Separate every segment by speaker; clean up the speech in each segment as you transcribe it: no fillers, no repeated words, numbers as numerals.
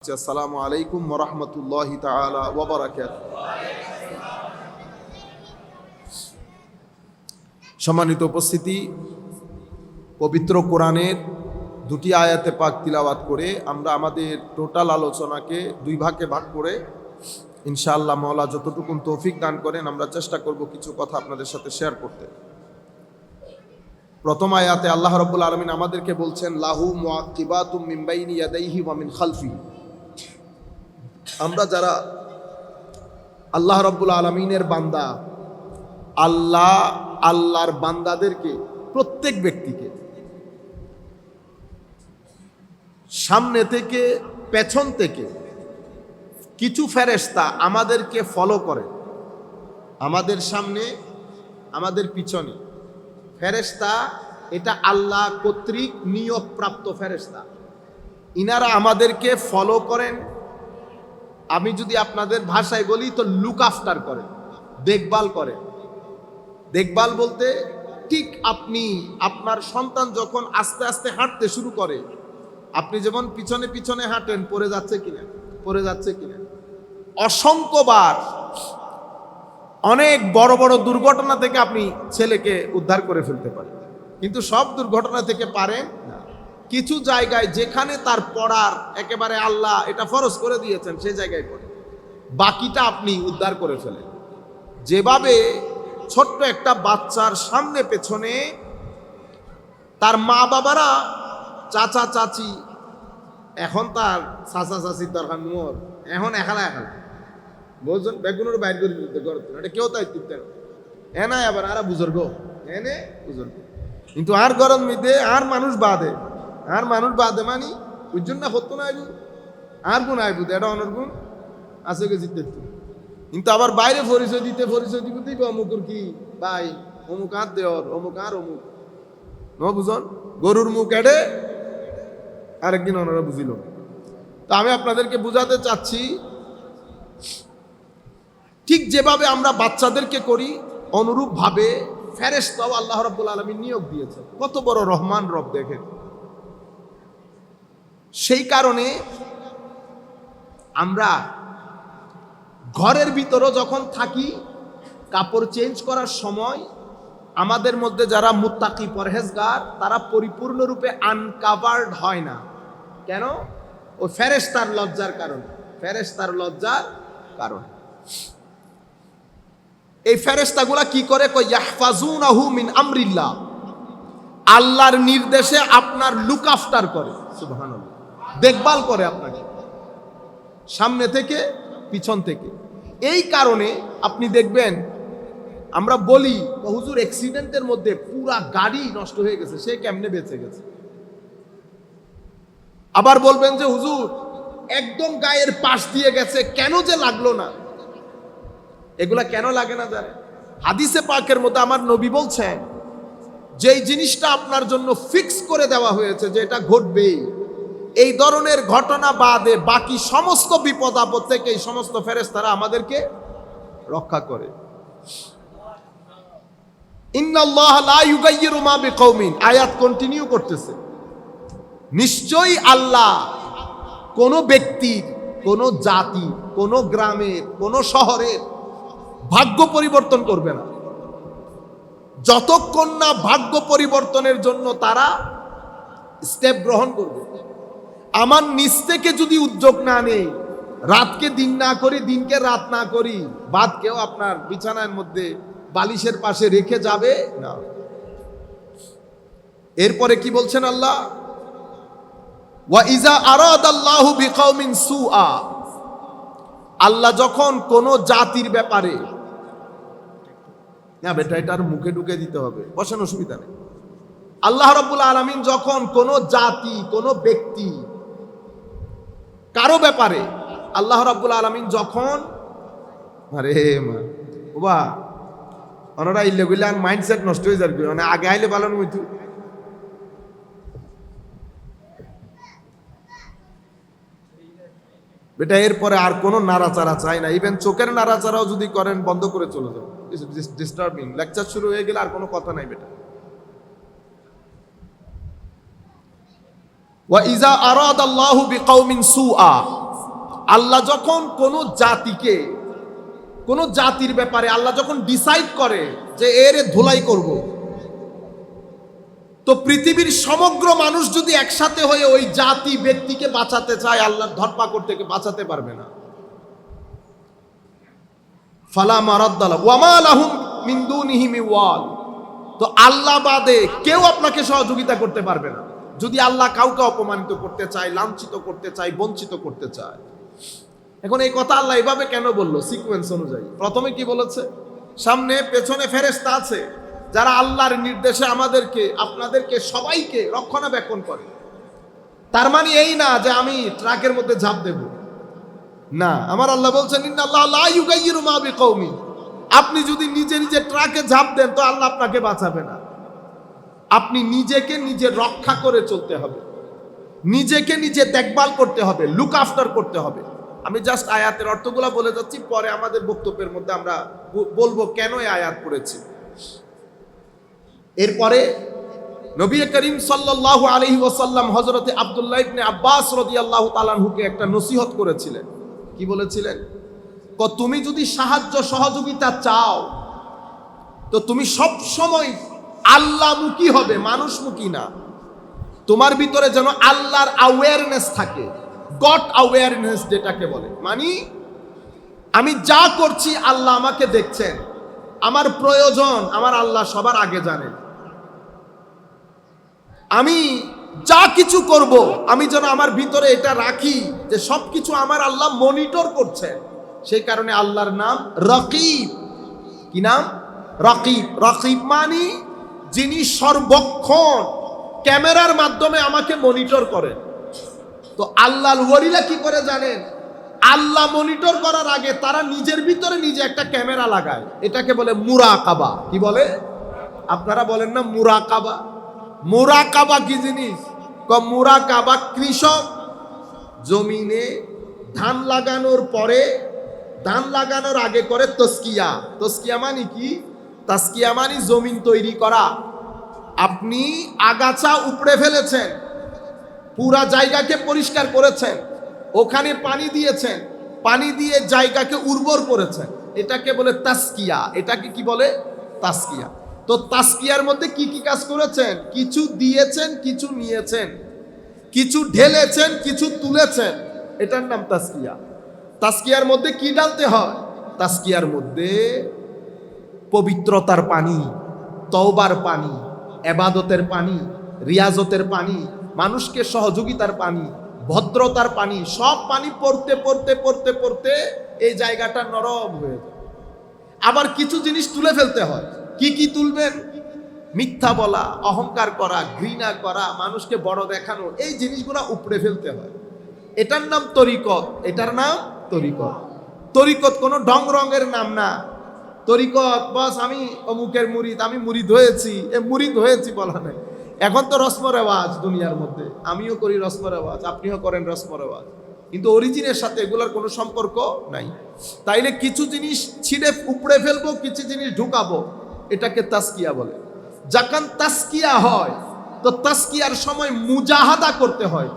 Speaker 1: আসসালামু আলাইকুম ওয়া রাহমাতুল্লাহি তাআলা ওয়া বারাকাতুহু। সম্মানিত উপস্থিতি, পবিত্র কোরআনের দুটি আয়াতে পাক তিলাওয়াত করে আমরা আমাদের টোটাল আলোচনাকে দুই ভাগে ভাগ করে ইনশাআল্লাহ মাওলা যতটুকু তৌফিক দান করেন আমরা চেষ্টা করব কিছু কথা আপনাদের সাথে শেয়ার করতে। প্রথম আয়াতে আল্লাহ রাব্বুল আলামিন আমাদেরকে বলছেন লাহু মুআক্কিবাতুম মিন বাইনি ইয়াদাইহি ওয়া মিন খালফিহি। আমরা যারা আল্লাহ রাব্বুল আলামিনের বান্দা, আল্লাহর বান্দাদেরকে প্রত্যেক ব্যক্তিকে সামনে থেকে পেছন থেকে কিছু ফেরেশতা আমাদেরকে ফলো করে। আমাদের সামনে আমাদের পিছনে ফেরেশতা, এটা আল্লাহ কর্তৃক নিয়োগপ্রাপ্ত ফেরেশতা। ইনারা আমাদেরকে ফলো করেন। আমি যদি আপনাদের ভাষায় বলি তো লুক আফটার করে, দেখভাল করে। দেখভাল বলতে ঠিক আপনি আপনার সন্তান যখন আস্তে আস্তে হাঁটতে শুরু করে, আপনি যেমন পিছনে পিছনে হাঁটেন পড়ে যাচ্ছে কিনা, অসংখ্যবার অনেক বড় বড় দুর্ঘটনা থেকে আপনি ছেলেকে উদ্ধার করে ফেলতে পারেন, কিন্তু সব দুর্ঘটনা থেকে পারেন না। কিছু জায়গায় যেখানে তার পড়ার একেবারে আল্লাহ এটা ফরজ করে দিয়েছেন সেই জায়গায় পড়ে, বাকিটা আপনি উদ্ধার করে ফেলেন। যেভাবে ছোট্ট একটা বাচ্চার সামনে পেছনে তার মা বাবারা, চাচা চাচি, এখন তার চাচা চাচির দরকার মোর, এখন এখালা বুঝছেন বেগুনের বাইর করে দিতে করতেন, এটা কেউ তাই দিতেন এনাই আবার আর বুজুর্গ এনে বুজুর্গ, কিন্তু আর গরম মিদে আর মানুষ বাদে মানি ওই জন্য হতো না আইবু আর গুণ আইবু এটা অনর্গুণ আছে জিতে, কিন্তু আবার বাইরে পরিচয় দিব অমুকুর কি ভাই অমুক আর দেওয়ার অমুক আর অমুক ন বুঝন গরুর মুখ এডে আরেকদিন ওনারা বুঝিল। তা আমি আপনাদেরকে বুঝাতে চাচ্ছি, ঠিক যেভাবে আমরা বাচ্চাদেরকে করি অনুরূপ ভাবে ফেরেশতাও আল্লাহ রাব্বুল আলামিন নিয়োগ দিয়েছে। কত বড় রহমান রব দেখেন। সেই কারণে আমরা ঘরের ভিতরে যখন থাকি কাপড় চেঞ্জ করার সময় আমাদের মধ্যে যারা মুত্তাকি পরহেজগার তারা পরিপূর্ণরূপে আনকাভার্ড হয় না। কেন? ও ফেরেশতার লজ্জার কারণ। এই ফেরেশতাগুলা কি করে? ইয়াহফাজুনাহু মিন আমরিল্লাহ, আল্লাহর নির্দেশে আপনার লুক আফটার করে, সুবহানাল্লাহ, দেখভাল করে আপনাকে সামনে থেকে পিছন থেকে। এই কারণে আপনি দেখবেন আমরা বলি হুজুর অ্যাক্সিডেন্টের মধ্যে পুরা গাড়ি নষ্ট হয়ে গেছে, সে কেমনে বেঁচে গেছে। আবার বলবেন যে হুজুর একদম গায়ের পাশ দিয়ে গেছে, কেন যে লাগলো না। এগুলা কেন লাগে না জানেন? হাদিসে পাকের মধ্যে আমার নবী বলছেন যেই জিনিসটা আপনার জন্য ফিক্স করে দেওয়া হয়েছে যে এটা ঘটবেই, এই ধরনের ঘটনা বাদে বাকি সমস্ত বিপদ আপদ থেকে এই সমস্ত ফেরেশতারা আমাদেরকে রক্ষা করে। ইন্নাল্লাহ লা ইউগাইয়িরু মা বিকওমিন, আয়াত কন্টিনিউ করতেছে। নিশ্চয়ই আল্লাহ কোন ব্যক্তির, কোন জাতি, কোন গ্রামের, কোন শহরের ভাগ্য পরিবর্তন করবে না যতক্ষণ না ভাগ্য পরিবর্তনের জন্য তারা স্টেপ গ্রহণ করবে। আমার নিজ থেকে যদি উদ্যোগ না নেই, রাতকে দিন না করি, দিনকে রাত না করি, বাদ কেউ আপনার বিছানার মধ্যে বালিশের পাশে রেখে যাবে না। এরপরে কি বলছেন আল্লাহ? ওয়া ইজা আরাদাল্লাহু বিকওমিন সুআ, আল্লাহ যখন কোন জাতির ব্যাপারে, না বেটা এটার মুখে ঢুকে দিতে হবে, বসার অসুবিধা নেই। আল্লাহ রাব্বুল আলামিন যখন কোন জাতি, কোন ব্যক্তি, কারো ব্যাপারে আল্লাহ রাব্বুল আলামিন যখন, আরে মা ওবা ওনারা ইল্লে গইলে আর মাইন্ডসেট নষ্ট হয়ে যাবে, মানে আগে আইলে ভালো হইতো। বেটা এরপরে আর কোনো নাড়াচাড়া চাই না, ইভেন চোখের নাড়াচাড়াও যদি করেন বন্ধ করে চলে যাও, ডিস্টার্বিং। লেকচার শুরু হয়ে গেলে আর কোনো কথা নাই বেটা। ওয়া ইজা আরাদাল্লাহু বিকওমিন সুআ, আল্লাহ যখন কোনো জাতিকে, কোনো জাতির ব্যাপারে আল্লাহ যখন ডিসাইড করে যে এর ধুলাই করব, তো পৃথিবীর সমগ্র মানুষ যদি একসাথে হয়ে ওই জাতি ব্যক্তিকে বাঁচাতে চায়, আল্লাহর ধরপাকড় থেকে বাঁচাতে পারবে না। ফালা মারাদ্দালা ওয়ামা লাহুম মিন দুনিহি মিন ওয়াল। তো আল্লাহ বাদে কেউ আপনাকে সহযোগিতা করতে পারবে না। যদি আল্লাহ কাউকে অপমানিত করতে চায়, লাঞ্ছিত করতে চায়, বঞ্চিত করতে চায়। এখন এই কথা আল্লাহ এভাবে কেন বললো? সিকোয়েন্স অনুযায়ী প্রথমে কি বলেছে? সামনে পেছনে ফেরেশতা আছে যারা আল্লাহর নির্দেশে আমাদেরকে, আপনাদেরকে, সবাইকে রক্ষণাবেক্ষণ করে। তার মানে এই না যে আমি ট্রাকের মধ্যে ঝাঁপ দেব, না। আমার আল্লাহ বলছেন ইন্নাল্লাহ লা ইউগাইয়িরু মা বিকওমিন। আপনি যদি নিজে নিজে ট্রাকে ঝাঁপ দেন তো আল্লাহ আপনাকে বাঁচাবে না। আপনি নিজেকে নিজে রক্ষা করে চলতে হবে, নিজেকে নিজে দেখভাল করতে হবে, লুক আফটার করতে হবে। আমি জাস্ট আয়াতের অর্থগুলো বলে যাচ্ছি, পরে আমাদের বক্তব্যের মধ্যে আমরা বলবো কেন এই আয়াত পড়েছি। এরপরে নবী করিম সাল্লাল্লাহু আলাইহি ওয়াসাল্লাম হযরতে আব্দুল্লাহ ইবনে আব্বাস রাদিয়াল্লাহু তাআলা আনহুকে একটা নসিহত করেছিলেন। কি বলেছিলেন? তুমি যদি সাহায্য সহযোগিতা চাও তো তুমি সব সময় আল্লাহমুখী হবে, মানুষমুখী না। তোমার ভিতরে যেন আল্লাহর অ্যাওয়ারনেস থাকে, গড অ্যাওয়ারনেস যেটাকে বলে। মানে আমি যা করছি আল্লাহ আমাকে দেখছেন, আমার প্রয়োজন আমার আল্লাহ সবার আগে জানেন। আমি যা কিছু করব আমি যেন আমার ভিতরে এটা রাখি যে সবকিছু আমার আল্লাহ মনিটর করছেন। সেই কারণে আল্লাহর নাম রকিব। কি নাম? রকিব। রকিব মানে যিনি সর্বক্ষণ ক্যামেরার মাধ্যমে আমাকে মনিটর করেন। তো আল্লাহর ওয়ালিরা কি করে জানেন? আল্লাহ মনিটর করার আগে তারা নিজের ভিতরে নিজে একটা ক্যামেরা লাগায়। এটাকে বলে মুরাকাবা। কি বলে? আপনারা বলেন না মুরাকাবা? মুরাকাবা কি জিনিস? মুরাকাবা কৃষক জমিনে ধান লাগানোর পরে, ধান লাগানোর আগে করে তসকিয়া। তসকিয়া মানে কি? তাসকিয়া মানে জমিন তৈরি করা। আপনি আগাছা উপড়ে ফেলেছেন, পুরা জায়গাকে পরিষ্কার করেছেন, ওখানে পানি দিয়েছেন, পানি দিয়ে জায়গাকে উর্বর করেছেন, এটাকে বলে তাসকিয়া। এটাকে কি বলে? তাসকিয়া। তো তাসকিয়ার মধ্যে কি কি কাজ করেছেন? কিছু দিয়েছেন, কিছু নিয়েছেন, কিছু ঢেলেছেন, কিছু তুলেছেন, এটার নাম তাসকিয়া। তাসকিয়ার মধ্যে কি ডালতে হয়? তাসকিয়ার মধ্যে পবিত্রতার পানি, তওবার পানি, ইবাদতের পানি, রিয়াজতের পানি, মানুষকে সহযোগিতার পানি, ভদ্রতার পানি, সব পানি পড়তে পড়তে পড়তে পড়তে এই জায়গাটা নরম হয়ে যায়। আবার কিছু জিনিস তুলে ফেলতে হয়। কি কি তুলবেন? মিথ্যা বলা, অহংকার করা, ঘৃণা করা, মানুষকে বড় দেখানো, এই জিনিসগুলো উপড়ে ফেলতে হয়। এটার নাম তরিকত। এটার নাম তরিকত। তরিকত কোনো ঢং রঙের নাম না। তরিকত বস আমি অমুকের মুরিদ, আমি মুরিদ হয়েছি, মুরিদ হয়েছি বলা নেই। এখন তো রসম রেওয়াজ দুনিয়ার মধ্যে, আমিও করি রসম রেওয়াজ, আপনিও করেন রসম রেওয়াজ, কিন্তু অরিজিনের সাথে এগুলোর কোনো সম্পর্ক নাই। তাইলে কিছু জিনিস ছিঁড়ে উপড়ে ফেলবো, কিছু জিনিস ঢুকাবো, এটাকে তাসকিয়া বলে। যখন তাসকিয়া হয় তো তাসকিয়ার সময় মুজাহাদা করতে হয়।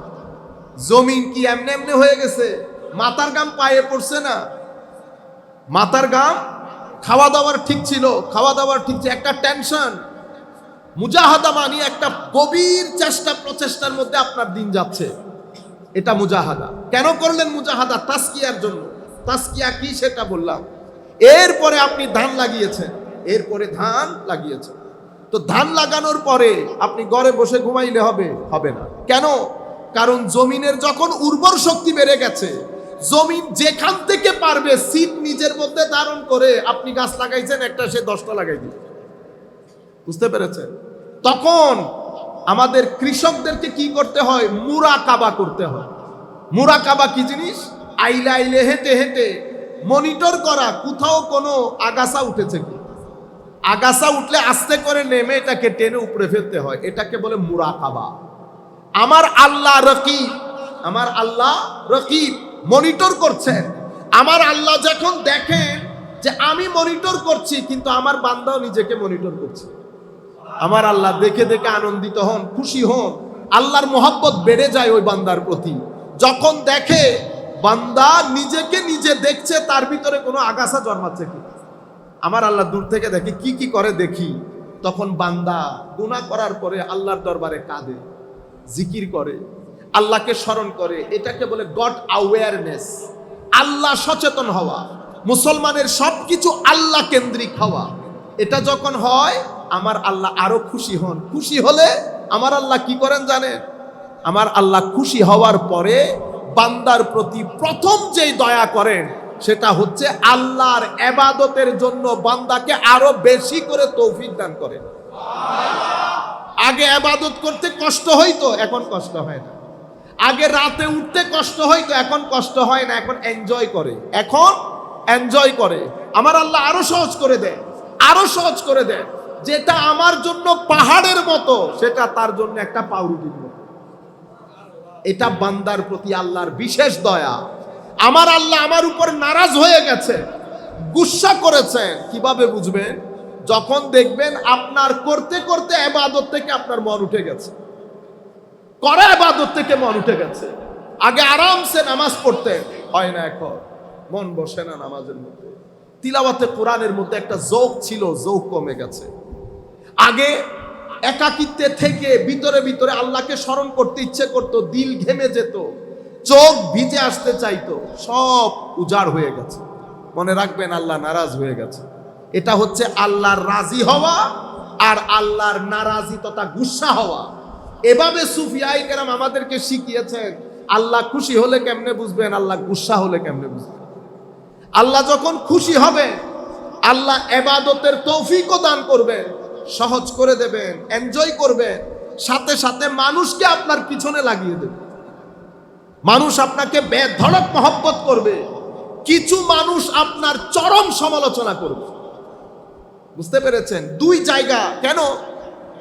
Speaker 1: জমিন কি এমনি এমনি হয়ে গেছে? মাথার গাম পায়ে পড়ছে না? মাথার গাম, খাওয়া দাওয়ার ঠিক ছিল, খাওয়া দাওয়ার ঠিক ছিল, একটা টেনশন। মুজাহাদা মানে একটা গভীর চেষ্টা, প্রচেষ্টার মধ্যে আপনার দিন যাচ্ছে, এটা মুজাহাদা। কেন করলেন মুজাহাদা? তাসকিয়ার জন্য। তাসকিয়া কি সেটা বললাম। এরপরে আপনি ধান লাগিয়েছেন, এরপরে ধান লাগিয়েছেন। তো ধান লাগানোর পরে আপনি ঘরে বসে ঘুমাইলে হবে? হবে না। কেন? কারণ জমিনের যখন উর্বর শক্তি বেড়ে গেছে, জমিন যেখান থেকে পারবে সিড নিজের মধ্যে ধারণ করে, আপনি গাছ লাগাইছেন একটা, সে 10টা লাগাই দিবে। বুঝতে পেরেছেন? তখন আমাদের কৃষকদেরকে কি করতে হয়? মুরাকাবা করতে হয়। মুরাকাবা কি জিনিস? আইলে আইলে হেঁটে হেঁটে মনিটর করা, কোথাও কোনো আগাছা উঠেছে কি। আগাছা উঠলে আস্তে করে নেমে এটাকে টেনে উপড়ে ফেলতে হয়, এটাকে বলে মুরাকাবা। আমার আল্লাহ রকিব, আমার আল্লাহ রকিব, মনিটর করছেন। আমার আল্লাহ যখন দেখেন যে আমি মনিটর করছি, কিন্তু আমার বান্দাও নিজেকে মনিটর করছে, আমার আল্লাহ দেখে দেখে আনন্দিত হন, খুশি হন, আল্লাহর মোহাব্বত বেড়ে যায় ওই বান্দার প্রতি। যখন দেখে বান্দা নিজেকে নিজে দেখছে, তার ভিতরে কোনো আগাছা জন্মাচ্ছে কি। আমার আল্লাহ দূর থেকে দেখে, কি কি করে দেখি। তখন বান্দা গুনাহ করার পরে আল্লাহর দরবারে কাঁদে, জিকির করে, আল্লাহকে স্মরণ করে। এটাকে বলে গড অ্যাওয়ারনেস, আল্লাহ সচেতন হওয়া, মুসলমানের সবকিছু আল্লাহ কেন্দ্রিক হওয়া। এটা যখন হয় আমার আল্লাহ আরো খুশি হন। খুশি হলে আমার আল্লাহ কি করেন জানেন? আমার আল্লাহ খুশি হওয়ার পরে বান্দার প্রতি প্রথম যেই দয়া করেন সেটা হচ্ছে আল্লাহর ইবাদতের জন্য বান্দাকে আরো বেশি করে তৌফিক দান করেন। আগে ইবাদত করতে কষ্ট হইতো, এখন কষ্ট হয় না। আগে রাতে উঠতে কষ্ট হইতো, এখন কষ্ট হয় না। এখন এনজয় করে, এখন এনজয় করে। আমার আল্লাহ আরো সহজ করে দেয়, আরো সহজ করে দেয়। যেটা আমার জন্য পাহাড়ের মতো সেটা তার জন্য একটা পাউরুটির মতো। এটা বান্দার প্রতি আল্লাহর বিশেষ দয়া। আমার আল্লাহ আমার উপর নারাজ হয়ে গেছে, গুসা করেছেন। কিভাবে বুঝবেন? যখন দেখবেন আপনার করতে করতে ইবাদত থেকে আপনার মন উঠে গেছে, করে ইবাদত থেকে মন উঠে গেছে। আগে আরামসে নামাজ পড়তে হয় না, এখন মন বসে না নামাজের মধ্যে। তিলাওয়াতে কোরআনের মধ্যে একটা যৌক ছিল, যৌক কমে গেছে। আগে একাকিত্বে থেকে ভিতরে ভিতরে আল্লাহকে স্মরণ করতে ইচ্ছে করতো, দিল ঘেমে যেত, চোখ ভিজে আসতে চাইতো, সব উজাড় হয়ে গেছে। মনে রাখবেন, আল্লাহ নারাজ হয়ে গেছে। এটা হচ্ছে আল্লাহর রাজি হওয়া আর আল্লাহর নারাজি তথা গুসা হওয়া। এভাবে সুফিয়ায়ে কেরাম আমাদেরকে শিখিয়েছেন। আল্লাহ খুশি হলে কেমনে বুঝবেন, আল্লাহ গুসা হলে কেমনে বুঝবেন। আল্লাহ যখন খুশি হবে আল্লাহ ইবাদতের তৌফিকও দান করবেন, সহজ করে দেবেন, এনজয় করবেন। সাথে সাথে মানুষকে আপনার পিছনে লাগিয়ে দেবে। মানুষ আপনাকে বেধড়ক মহব্বত করবে, কিছু মানুষ আপনার চরম সমালোচনা করবে। বুঝতে পেরেছেন? দুই জায়গা। কেন?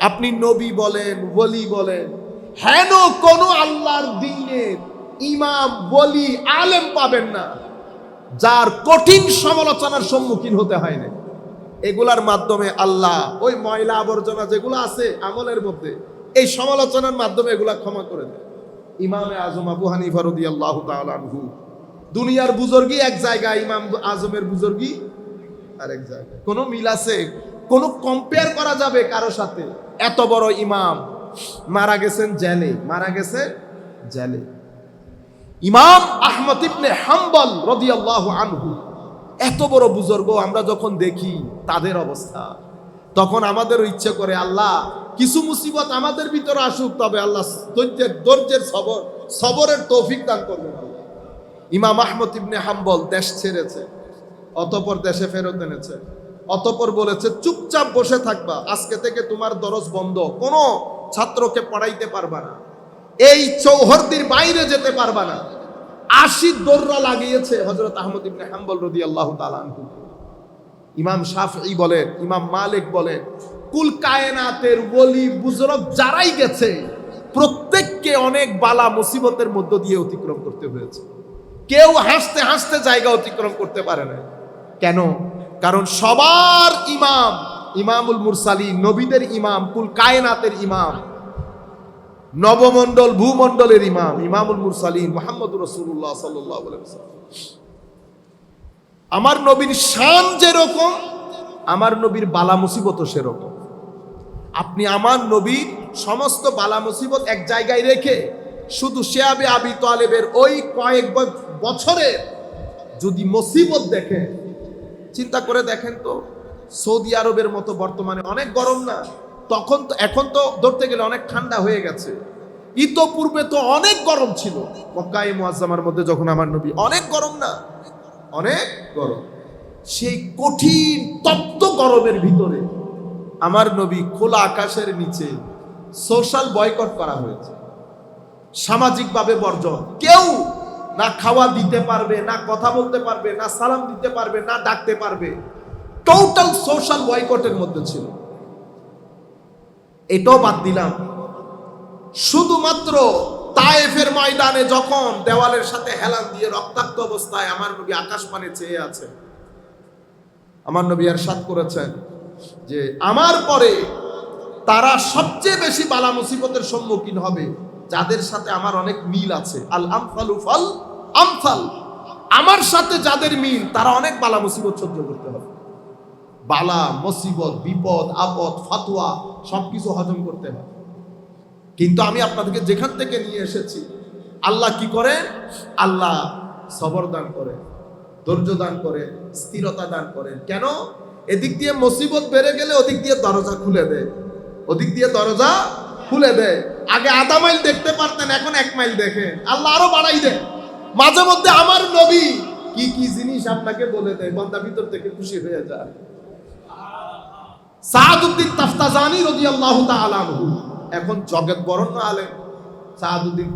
Speaker 1: আপনি নবী বলেন, ওলি বলেন, হেন কোন আল্লাহর দ্বীনের ইমাম, ওলি, আলেম পাবেন না যার কঠিন সমালোচনার সম্মুখীন হতে হয় না। এগুলার মাধ্যমে আল্লাহ ওই ময়লা আবর্জনা যেগুলো আছে আমলের মধ্যে, এই সমালোচনার মাধ্যমে এগুলা ক্ষমা করে দেয়। ইমামে আজম আবু হানিফা রাদিয়াল্লাহু তাআলা আনহু, দুনিয়ার বুজুর্গি এক জায়গায়, ইমাম আজমের বুজুর্গি আরেক জায়গায়। কোনো মিল আছে? কোনো কম্পেয়ার করা যাবে কারো সাথে? এত বড় ইমাম মারা গেছেন জেলে, মারা গেছে জেলে। ইমাম আহমদ ইবনে হাম্বল রাদিয়াল্লাহু আনহু, এত বড় বুজুর্গ, আমরা যখন দেখি তাদের অবস্থা, তখন আমাদেরও ইচ্ছে করে আল্লাহ কিছু মুসিবত আমাদের ভিতরে আসুক, তবে আল্লাহ ধৈর্যের সবরের তৌফিক দান করবেন। ইমাম আহমদ ইবনে হাম্বল দেশ ছেড়েছে, অতঃপর দেশে ফেরত এনেছে। অতঃপর বলেছে, চুপচাপ বসে থাকবা, আজকে থেকে তোমার দরজ বন্ধ, কোনো ছাত্রকে পড়াইতে পারবা না, এই চৌহদ্দির বাইরে যেতে পারবা না। 80 দৌড়া লাগিয়েছে হযরত আহমদ ইবনে হাম্বল রাদিয়াল্লাহু তাআলা আনহু। ইমাম শাফঈ বলেন, ইমাম মালিক বলেন, কুল কায়নাতের ওলি বুজুর্গ যারাই গেছে প্রত্যেককে অনেক বালা মুসিবতের মধ্য দিয়ে অতিক্রম করতে হয়েছে। কেউ হাসতে হাসতে জায়গা অতিক্রম করতে পারে না। কেন? কারণ সবার ইমাম, ইমামুল মুরসালিন, নবীদের ইমাম, কুল কায়নাতের ইমাম, নবমণ্ডল ভূমণ্ডলের ইমাম, ইমামুল মুরসালিন মুহাম্মদুর রাসূলুল্লাহ সাল্লাল্লাহু আলাইহি ওয়াসাল্লাম। আমার নবীর শান যেরকম, আমার নবীর বালা মুসিবতও সেরকম। আপনি আমার নবীর সমস্ত বালা মুসিবত এক জায়গায় রেখে শুধু শিয়াবে আবি তালেবের ওই কয়েক বছরে যদি মুসিবত দেখেন, চিন্তা করে দেখেন তো, সৌদি আরবের মতো বর্তমানে অনেক গরম না? তখন তো, এখন তো ধরতে গেলে অনেক ঠান্ডা হয়ে গেছে। ইতোপূর্বে তো অনেক গরম ছিল। মক্কায়ে মুআজ্জামার মধ্যে যখন আমার নবী, অনেক গরম না? অনেক গরম। সেই কঠিন তপ্ত গরমের ভিতরে আমার নবী খোলা আকাশের নিচে সোশ্যাল বয়কট করা হয়েছে, সামাজিকভাবে বর্জন। কেউ না খাওয়া দিতে পারবে, না কথা বলতে পারবে, না সালাম দিতে পারবে, না ডাকতে পারবে। টোটাল সোশ্যাল বয়কটের মধ্যে ছিল। এটাও বাদ দিলাম, শুধুমাত্র তায়েফের ময়দানে যখন দেওয়ালের সাথে হেলান দিয়ে রক্তাক্ত অবস্থায় আমার নবী আকাশ পানে চেয়ে আছে, আমার নবী ইরশাদ করেছেন যে আমার পরে তারা সবচেয়ে বেশি বালা মুসিবতের সম্মুখীন হবে যাদের সাথে আমার অনেক মিল আছে। আল আমসালু ফাল আমসাল, আমার সাথে যাদের মিল তারা অনেক বালা মুসিবত সহ্য করতে হবে। বালা মুসিবত, বিপদ আপদ, ফতোয়া সবকিছু হজম করতে হবে। কিন্তু আমি আপনাদেরকে যেখান থেকে নিয়ে এসেছি, আল্লাহ কি করেন? আল্লাহ সবর দান করেন, ধৈর্য দান করেন, স্থিরতা দান করেন। কেন? এদিক দিয়ে মুসিবত বেড়ে গেলে ওদিক দিয়ে দরজা খুলে দেয়, ওদিক দিয়ে দরজা খুলে দেয়। আগে আধা মাইল দেখতে পারতেন, এখন 1 মাইল দেখেন, আল্লাহ আরো বাড়াই দেয়। মাঝে মধ্যে আমার নবী কি কি জিনিস আপনাকে বলে দেয়, বান্দা ভিতর থেকে খুশি হয়ে যায়। সাআদউদ্দিন তাফতাজানি রাদিয়াল্লাহু তাআলা আনহু এখন জগৎ বরণ্য আলেম। সাআদউদ্দিন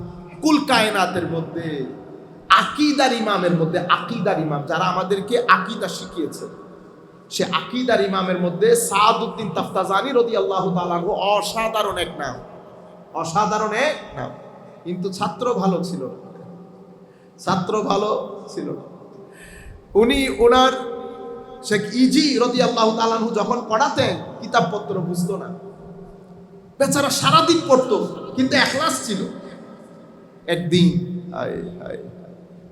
Speaker 1: কুল কায়নাতের মধ্যে আকীদার ইমামের মধ্যে, আকীদার ইমাম যারা আমাদেরকে আকীদা শিখিয়েছে, সে আকীদার ইমামের মধ্যে সাআদউদ্দিন তাফতাজানি রাদিয়াল্লাহু তাআলা আনহু অসাধারণ এক নাম, অসাধারণ এক নাম। কিন্তু ছাত্র ভালো ছিল না, ছাত্র ভালো ছিল না। উনি ওনার শেখ ইজি রাদিয়াল্লাহু তাআলা আনহু যখন পড়াতেন, কিতাবপত্র বুঝতো না, বেচারা সারাদিন পড়তো কিন্তু এখলাস ছিল। একদিন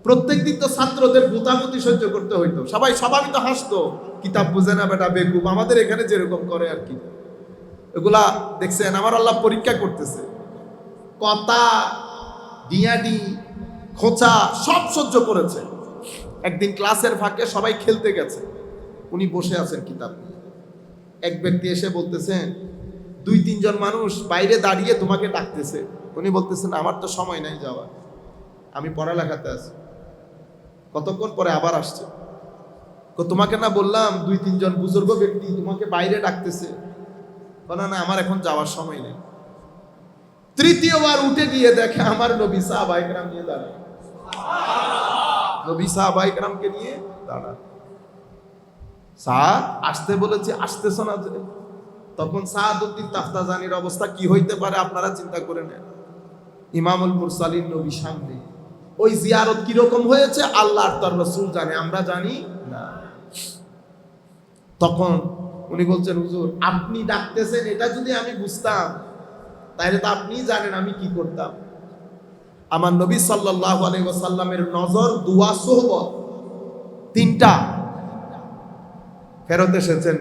Speaker 1: প্রত্যেকদিন তো ছাত্রদের গুতাগুতি সহ্য করতে হইতো, সবাই স্বাভাবিক হাসতো, কিতাব বুঝে না বেটা বেকুব, আমাদের এখানে যেরকম করে আর কি। এগুলা দেখছেন, আমার আল্লাহ পরীক্ষা করতেছে। কথা ডিয়াডি খোঁচা সব সহ্য করেছে। একদিন ক্লাসের ফাঁকে সবাই খেলতে গেছে, উনি বসে আছেন কিতাব নিয়ে। এক ব্যক্তি এসে বলতেছেন, 2-3 জন মানুষ বাইরে দাঁড়িয়ে তোমাকে ডাকতেছে। উনি বলতেছেন, আমার তো সময় নাই যাওয়ার, আমি পড়ালেখাতে আছি। কতক্ষণ পরে আবার আসছে, তোমাকে না বললাম 2-3 জন বুজুর্গ ব্যক্তি তোমাকে বাইরে ডাকতেছে। না না, আমার এখন যাওয়ার সময় নেই। তৃতীয়বার উঠে গিয়ে দেখে আমার নবী সাহাবায়ে কেরাম নিয়ে দাঁড়ায়, নবী সাহাবায়ে কেরামকে নিয়ে দাঁড়ায়। সাদ আসতে বলেছে, আসতেছ না যে? তখন সাআদউদ্দিন তাফতাজানির অবস্থা কি হইতে পারে আপনারা চিন্তা করে নেন। ইমামুল মুরসালিন নবী সামনে, ওই জিয়ারত কিরকম হয়েছে আল্লাহ আর তার রাসূল জানে, আমরা জানি না। তখন উনি বলছেন, হুজুর আপনি ডাকতেছেন, এটা যদি আমি বুঝতাম তাহলে তো আপনিই জানেন আমি কি করতাম। আমার নবী সাল্লাল্লাহু আলাইহি ওয়াসাল্লামের নজর, দুয়া, সোহবত 3টা ফেরত এসেছেন।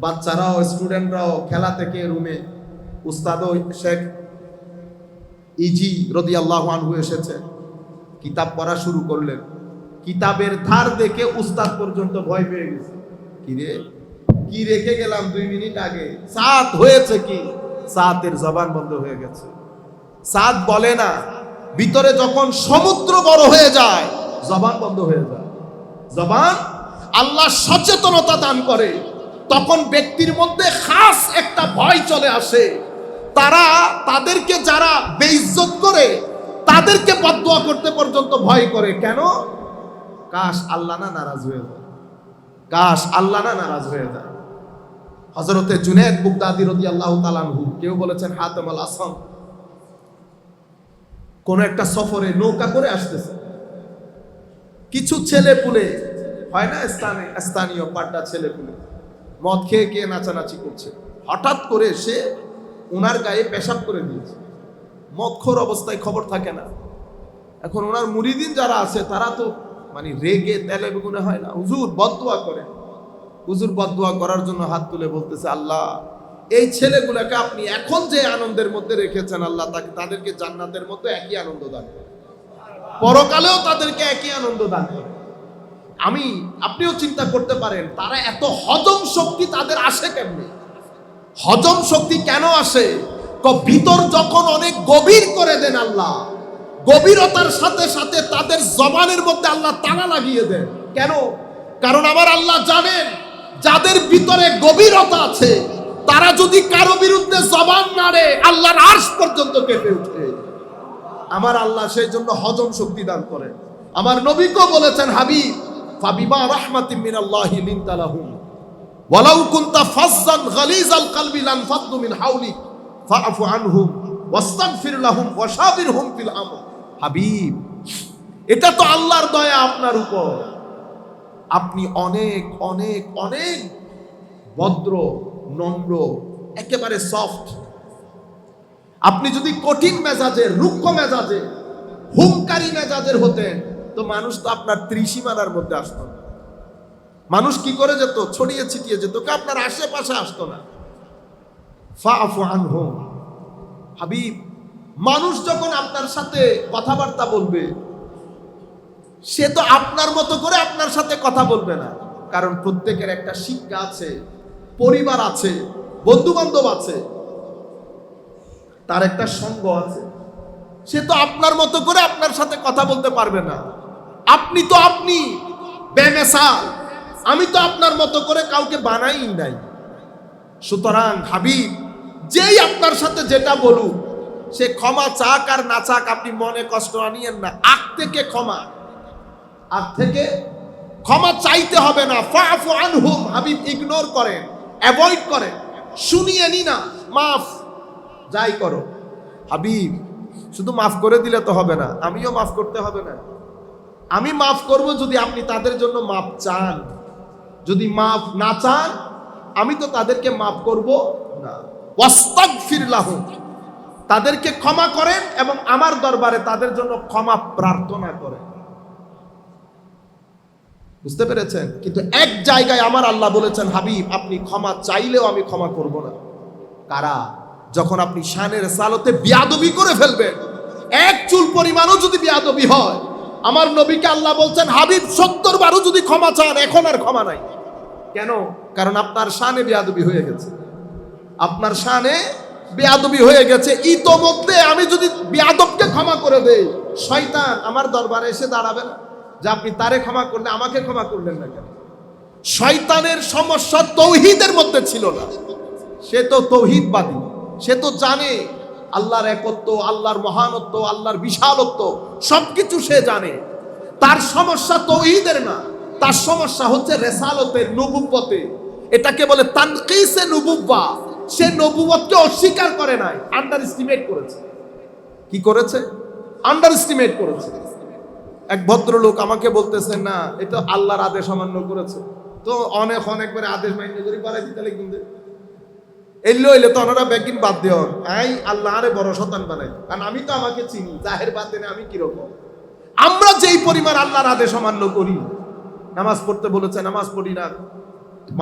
Speaker 1: বাচ্চারাও স্টুডেন্টরাও খেলা থেকে রুমে, উস্তাদও শেখ ইজি রাদিয়াল্লাহু আনহু এসেছেন, কিতাব পড়া শুরু করলেন। কিতাবের ধার দেখে উস্তাদ পর্যন্ত ভয় পেয়ে গেছে। কি রে, কি রেখে গেলাম 2 মিনিট আগে, সাত হয়েছে কি? সাতের জবান বন্ধ হয়ে গেছে। সাত বলে না, ভিতরে যখন সমুদ্র বড় হয়ে যায় জবান বন্ধ হয়ে যায়। জবান আল্লাহ সচেতনতা দান করে, তখন ব্যক্তির মধ্যে খাস একটা ভয় চলে আসে। তারা তাদেরকে যারা বেইজ্জত করে তাদেরকে বদদুয়া করতে পর্যন্ত ভয় করে। কেন? কাশ আল্লাহ না নারাজ হয়ে যায়, কাশ আল্লাহ না নারাজ হয়ে যায়। হযরতে জুনায়েদ বুগদাদি রাদিয়াল্লাহু তাআলা আনহু, কেউ বলেছেন হাতেম আল আসম, কোন একটা সফরে নৌকা করে আসতেছে। কিছু ছেলে পুলে হয় না, স্থানীয় পাড্ডা ছেলে পুলে মদ খেয়ে খেয়ে নাচানাচি করছে। হঠাৎ করে সে ওনার গায়ে পেশাব করে দিয়েছে। মদখোর অবস্থায় খবর থাকে না। এখন ওনার মুরিদিন যারা আছে তারা তো মানে রেগে তেলে বেগুনে হয় না, হুজুর বদদুয়া করে। হুজুর বদদুয়া করার জন্য হাত তুলে বলতেছে, আল্লাহ এই ছেলেগুলোকে আপনি এখন যে আনন্দের মধ্যে রেখেছেন, আল্লাহ তাদেরকে জান্নাতের মধ্যে একই আনন্দ দান করে, পরকালেও তাদেরকে একই আনন্দ দান করে। আপনিও চিন্তা করতে পারেন তারা এত হজম শক্তি তাদের আসে কেমনে? হজম শক্তি কেন আসে? ভিতর যখন অনেক গভীর করে দেন আল্লাহ, গভীরতার সাথে সাথে তাদের জবানের মধ্যে আল্লাহ তালা লাগিয়ে দেন। কেন? কারণ আমার আল্লাহ জানেন যাদের ভিতরে গভীরতা আছে তারা যদি কারো বিরুদ্ধে জবান নাড়ে আল্লাহর আরশ পর্যন্ত কেঁপে উঠে। আমার আল্লাহ সেই জন্য হজম শক্তি দান করেন। আমার নবীকেও বলেছেন, হাবিব ফাবিমা রাহমাতিন মিনাল্লাহি লিনতা লাহুম ওয়ালাউ কুনতা ফাজ্জান গালিজাল কলবি লানফাদ্দু মিন হাওলিক ফাআফু আনহুম ওয়াস্তাগফির লাহুম ওয়াশাবিরহুম ফিল আমর। হাবিব, এটা তো আল্লাহর দয়া আপনার উপর। আপনি অনেক অনেক অনেক ভদ্র, নম্র, একেবারে সফট। আপনি যদি কঠিন মেজাজে, রুক্ষ মেজাজে, হুঙ্কারি মেজাজের হতেন, তো মানুষ তো আপনার ত্রিসীমানার মধ্যে আসতো না। মানুষ কি করে যেত? ছড়িয়ে ছিটিয়ে যেত, কে আপনার আশেপাশে আসতো না। ফাআফু আনহুম। হাবিব, মানুষ যখন আপনার সাথে কথাবার্তা বলবে, সে তো আপনার মতো করে আপনার সাথে কথা বলবে না, কারণ প্রত্যেকের একটা শিক্ষা আছে, পরিবার আছে, বন্ধু বান্ধব আছে, তার একটা সঙ্গ আছে। সে তো আপনার মতো করে আপনার সাথে কথা বলতে পারবে না। আপনি তো আপনি বেমেসাল, আমি তো আপনার মতো করে কাউকে বানাই নাই। সুতরাং হাবিব, যেই আপনার সাথে যেটা বলুক, সে ক্ষমা চাক আর না চাক, আপনি মনে কষ্ট আনিয়েন না। আগ থেকে ক্ষমা, আগ থেকে ক্ষমা চাইতে হবে না। ফাআফু আনহুম। হাবিব, ইগনোর করেন, অ্যাভয়েড করেন, শুনিয়ে নি না, মাফ যাই করো। হাবিব, শুধু মাফ করে দিলে তো হবে না, আমিও মাফ করতে হবে না। আমি মাফ করব যদি আপনি তাদের জন্য মাফ চান। যদি মাফ না চান, আমি তো তাদেরকে মাফ করব না। ওয়াস্তাগফির লাহুম। তাদেরকে ক্ষমা করেন এবং আমার দরবারে তাদের জন্য ক্ষমা প্রার্থনা করেন। বুঝতে পেরেছেন? কিন্তু এক জায়গায় আমার আল্লাহ বলেছেন, হাবিব, আপনি ক্ষমা চাইলেও আমি ক্ষমা করব না। কারা? যখন আপনি শানের সালতে বিয়াদবি করে ফেলবেন, এক চুল পরিমাণও যদি বিয়াদবি হয়, আমার নবীকে আল্লাহ বলছেন, হাবিব 70 বারও যদি ক্ষমা চান, এখন আর ক্ষমা নাই। কেন? কারণ আপনার শানে বিয়াদবি হয়ে গেছে, আপনার শানে বেয়াদবি হয়ে গেছে। ইতোমধ্যে আমি যদি বেয়াদবকে ক্ষমা করে দেই, শয়তান আমার দরবারে এসে দাঁড়াবে না যে আপনি তারে ক্ষমা করলে আমাকে ক্ষমা করলেন না কেন? শয়তানের সমস্যা তৌহিদের মধ্যে ছিল না। সে তো তৌহিদবাদী, সে তো জানে আল্লাহর একত্ব, আল্লাহর মহানত্ব, আল্লাহর বিশালত্ব, সবকিছু সে জানে। তার সমস্যা তৌহিদের না, তার সমস্যা হচ্ছে রেসালতের, নবুব্বতে। এটাকে বলে তানকিসে নবুব্বা। সে নবুয়তকে অস্বীকার করে নাই, আন্ডার এস্টিমেট করেছে। কি করেছে? আন্ডার এস্টিমেট করেছে। এক ভদ্রলোক আমাকে বলতেছেন, না এটা আল্লাহর আদেশ অমান্য করেছে, তো অনেকবার আদেশ মান্য করি পারে দিতে লিখবে এলে হইলে তো ওনারা ব্যাকিং বাদ দেওয়া। আই আল্লাহ আরে বড় শতান বানাই, কারণ আমি তো আমাকে চিনি, জাহের বাদ দেনে আমি কিরকম। আমরা যেই পরিমাণ আল্লাহর আদেশ অমান্য করি, নামাজ পড়তে বলেছে নামাজ পড়ি না,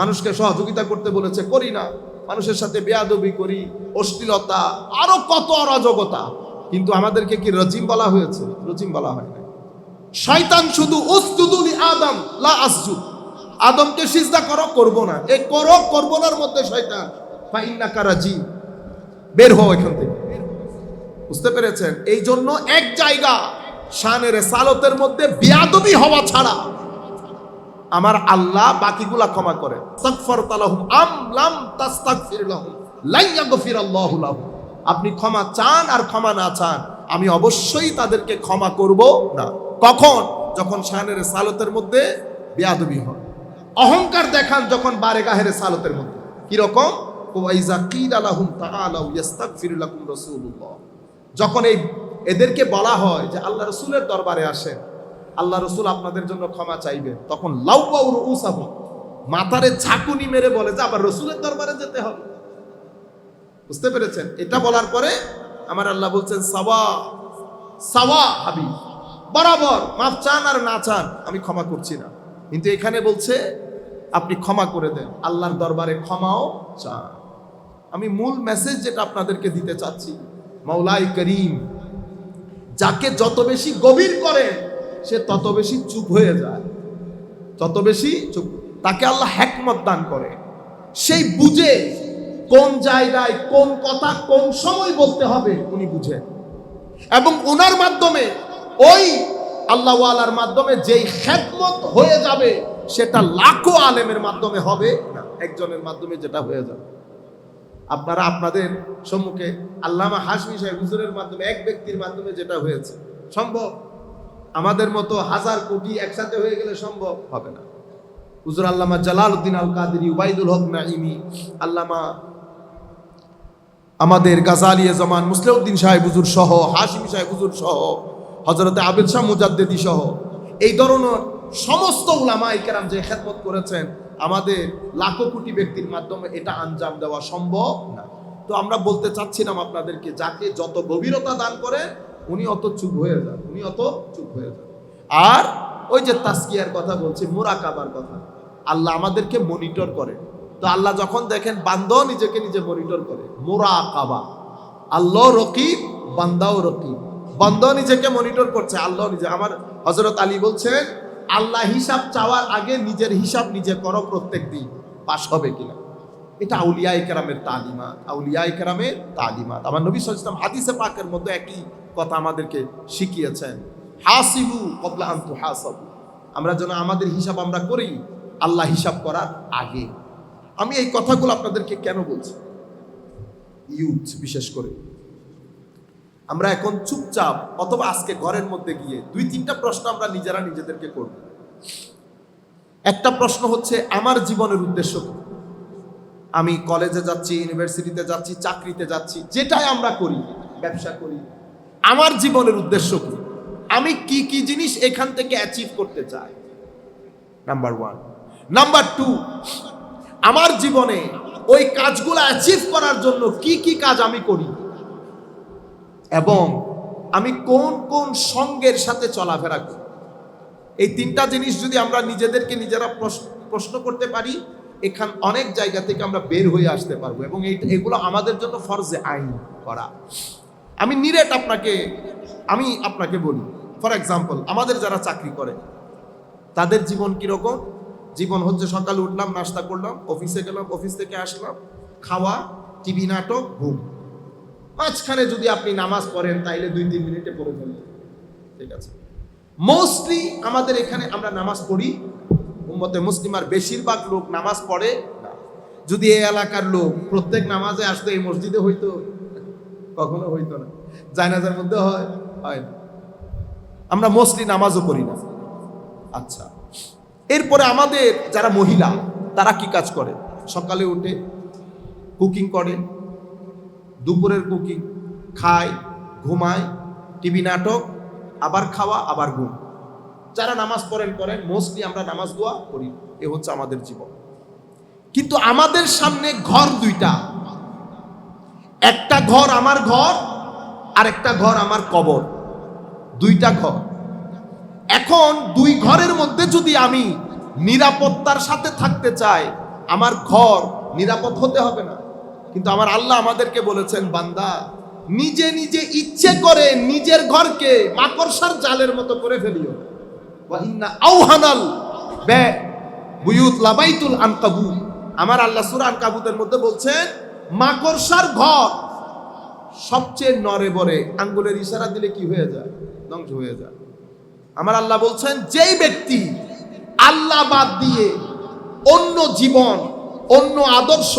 Speaker 1: মানুষকে সহযোগিতা করতে বলেছে করি না, মানুষের সাথে বেয়াদবি করি, অশ্লীলতা, আরো কত অরাজকতা, কিন্তু আমাদেরকে কি রজিম বলা হয়েছে? রজিম বলা হয় না। শয়তান শুধু উসজুদু লি আদম লা আসজুদ, আদমকে সিজদা করো, করব না, এই করো করব নার মধ্যে শয়তান ফা ইন্নাকা রাজিম, বের হও এখান থেকে। বুঝতে পেরেছেন? এই জন্য এক জায়গা শানের রিসালতের মধ্যে বেয়াদবি হওয়া ছাড়া আমার আল্লাহ বাকিগুলা ক্ষমা করেন। তাগফারতা লাহুম আম লাম তাস্তাগফির লাহুম লা ইয়াগফিরাল্লাহু লাহুম। আপনি ক্ষমা চান আর ক্ষমা না চান, আমি অবশ্যই তাদেরকে ক্ষমা করব না। কখন? যখন শানের রিসালতের মধ্যে বেয়াদবি হয়। অহংকার দেখান যখন বারেগাহের রিসালতের মধ্যে। কি রকম? ওয়াইজা কিলা লাহুম তাআলাউ ইস্তাগফির লাকুম রাসূলুল্লাহ। যখন এদেরকে বলা হয় যে আল্লাহ রাসূলের দরবারে আসেন, আল্লাহ রসুল আপনাদের জন্য ক্ষমা চাইবেন, তখন লাউয়াউ রুউসাহুম, মাথারে ঝাঁকুনি মেরে বলে যে আবার রসুলের দরবারে যেতে হবে। বুঝতে পেরেছেন? এটা বলার পরে আমার আল্লাহ বলছেন, সাওয়া সাওয়া হাবিব, বরাবর, মাফ চান আর না চান আমি ক্ষমা করছি না। কিন্তু এখানে বলছে আপনি ক্ষমা করে দেন, আল্লাহর দরবারে ক্ষমাও চান। আমি মূল মেসেজ যেটা আপনাদেরকে দিতে চাচ্ছি, মাওলাই করিম যাকে যত বেশি গভীর করে সে তত বেশি চুপ হয়ে যায়, তত বেশি চুপ। তাকে আল্লাহ হিকমত দান করে, সেই বুঝে কোন জায়গায় কোন কথা কোন সময় বলতে হবে উনি বুঝেন, এবং ওনার মাধ্যমে ওই আল্লাহ ওয়ালার মাধ্যমে যেই হিকমত হয়ে যাবে সেটা লাখো আলেমের মাধ্যমে হবে না, একজনের মাধ্যমে যেটা হয়ে যাবে। আপনারা আপনাদের সম্মুখে আল্লামা হাশমি সাহেব হুজুরের মাধ্যমে, এক ব্যক্তির মাধ্যমে যেটা হয়েছে সম্ভব, আমাদের মতো হাজার কোটি একসাথে হয়ে গেলে সম্ভব হবে না। হুজুর আল্লামা জালালউদ্দিন আল কাদেরী, উবাইদুল হক নাঈমি, আল্লামা আমাদের গাজালিয়ে জামান মুসলিউদ্দিন সাহেব হুজুর সহ, হাশমি সাহেব হুজুর সহ, হযরতে আবিদ শাহ মুজাদ্দিদি সহ এই ধরনের সমস্ত উলামায়ে কেরাম যে খেদমত করেছেন, আমাদের লাখো কোটি ব্যক্তির মাধ্যমে এটা আঞ্জাম দেওয়া সম্ভব না। তো আমরা বলতে চাচ্ছিলাম আপনাদেরকে, যাকে যত গভীরতা দান করে উনি অত চুপ হয়ে যান, উনি অত চুপ হয়ে যান। আর ওই যে তাসকিয়ার কথা বলছি, মুরাকাবার কথা, আল্লাহ আমাদেরকে মনিটর করে। তো আল্লাহ যখন দেখেন বান্দাও নিজেকে নিজে মনিটর করে, মুরাকাবা, আল্লাহ রকিব, বান্দাও রকিব, বান্দাও নিজেকে মনিটর করছে, আল্লাহ নিজে। আমার হযরত আলী বলছেন, আল্লাহ হিসাব চাওয়ার আগে নিজের হিসাব নিজে করো, প্রত্যেক দিন পাস হবে কিনা। এটা আউলিয়ায়ে কেরামের তালিমাত, আউলিয়ায়ে কেরামের তালিমাত। আমার নবী সাল্লাল্লাহু আলাইহি ওয়াসাল্লাম হাদিসে পাকের মধ্যে একই কথা আমাদেরকে শিখিয়েছেন, হাসিবু ক্বাবলা আন তুহাসাবু। আমরা যেন আমাদের হিসাব আমরা করি আল্লাহ হিসাব করার আগে। আমি এই কথাগুলো আপনাদেরকে কেন বলছি, ইউথ বিশেষ করে আমরা এখন চুপচাপ, অথবা আজকে ঘরের মধ্যে গিয়ে 2-3টা প্রশ্ন আমরা নিজেরা নিজেদেরকে করব। একটা প্রশ্ন হচ্ছে, আমার জীবনের উদ্দেশ্য কি? আমি কলেজে যাচ্ছি, ইউনিভার্সিটিতে যাচ্ছি, চাকরিতে যাচ্ছি, যেটাই আমরা করি, ব্যবসা করি, আমার জীবনের উদ্দেশ্য কি? আমি কি কি জিনিস এখান থেকে অ্যাচিভ করতে চাই, নাম্বার 1। নাম্বার 2, আমার জীবনে ওই কাজগুলো অ্যাচিভ করার জন্য কি কি কাজ আমি করি, এবং আমি কোন কোন সঙ্গের সাথে চলাফেরা করি। এই 3টা জিনিস যদি আমরা নিজেদেরকে নিজেরা প্রশ্ন করতে পারি, এখান অনেক জায়গা থেকে আমরা বের হয়ে আসতে পারবো, এবং এগুলো আমাদের জন্য ফরজে আইন করা। আমি নিরেট আপনাকে বলি, ফর এক্সাম্পল, আমাদের যারা চাকরি করে তাদের জীবন কিরকম? জীবন হচ্ছে সকালে উঠলাম, নাস্তা করলাম, অফিসে গেলাম, অফিস থেকে আসলাম, খাওয়া, টিভি নাটক, ঘুম। মাঝখানে যদি আপনি নামাজ পড়েন তাইলে 2-3 মিনিটে পড়ে ফেলবেন, ঠিক আছে। মোস্টলি আমাদের এখানে আমরা নামাজ পড়ি, উম্মতে মুসলিমার বেশিরভাগ লোক নামাজ পড়ে না। যদি এই এলাকার লোক প্রত্যেক নামাজে আসতো, এই মসজিদে হইতো? কখনো হইতো না। জানাজার মধ্যে হয় না। আমরা মোস্টলি নামাজও পড়ি না। আচ্ছা, এরপরে আমাদের যারা মহিলা, তারা কি কাজ করে? সকালে উঠে কুকিং করে, দুপুরের কুকিং, খায়, ঘুমায়, টিভি নাটক, আবার খাওয়া, আবার ঘুম। যারা নামাজ পড়েন, মোস্টলি আমরা নামাজ দোয়া করি। এ হচ্ছে আমাদের জীবন। কিন্তু আমাদের সামনে ঘর 2টা, একটা ঘর আমার ঘর, আর একটা ঘর আমার কবর। 2টা ঘর। এখন 2 ঘরের মধ্যে যদি আমি নিরাপত্তার সাথে থাকতে চাই, আমার ঘর নিরাপদ হতে হবে না? কিন্তু আমার আল্লাহ আমাদেরকে বলেছেন, বান্দা নিজে নিজে ইচ্ছে করে নিজের ঘরকে মাকড়সার জালের মতো করে ফেলিও। ওয়া ইন্না আওহানাল বুয়ুত লাবাইতুল আনকাবুত। আমার আল্লাহ সূরা আনকাবুতের মধ্যে বলছেন, মাকড়সার ঘর সবচেয়ে নরে বরে, আঙ্গুলের ইশারা দিলে কি হয়ে যায়? ধ্বংস হয়ে যায়। আমার আল্লাহ বলছেন, যেই ব্যক্তি আল্লাহ বাদ দিয়ে অন্য জীবন, অন্য আদর্শ,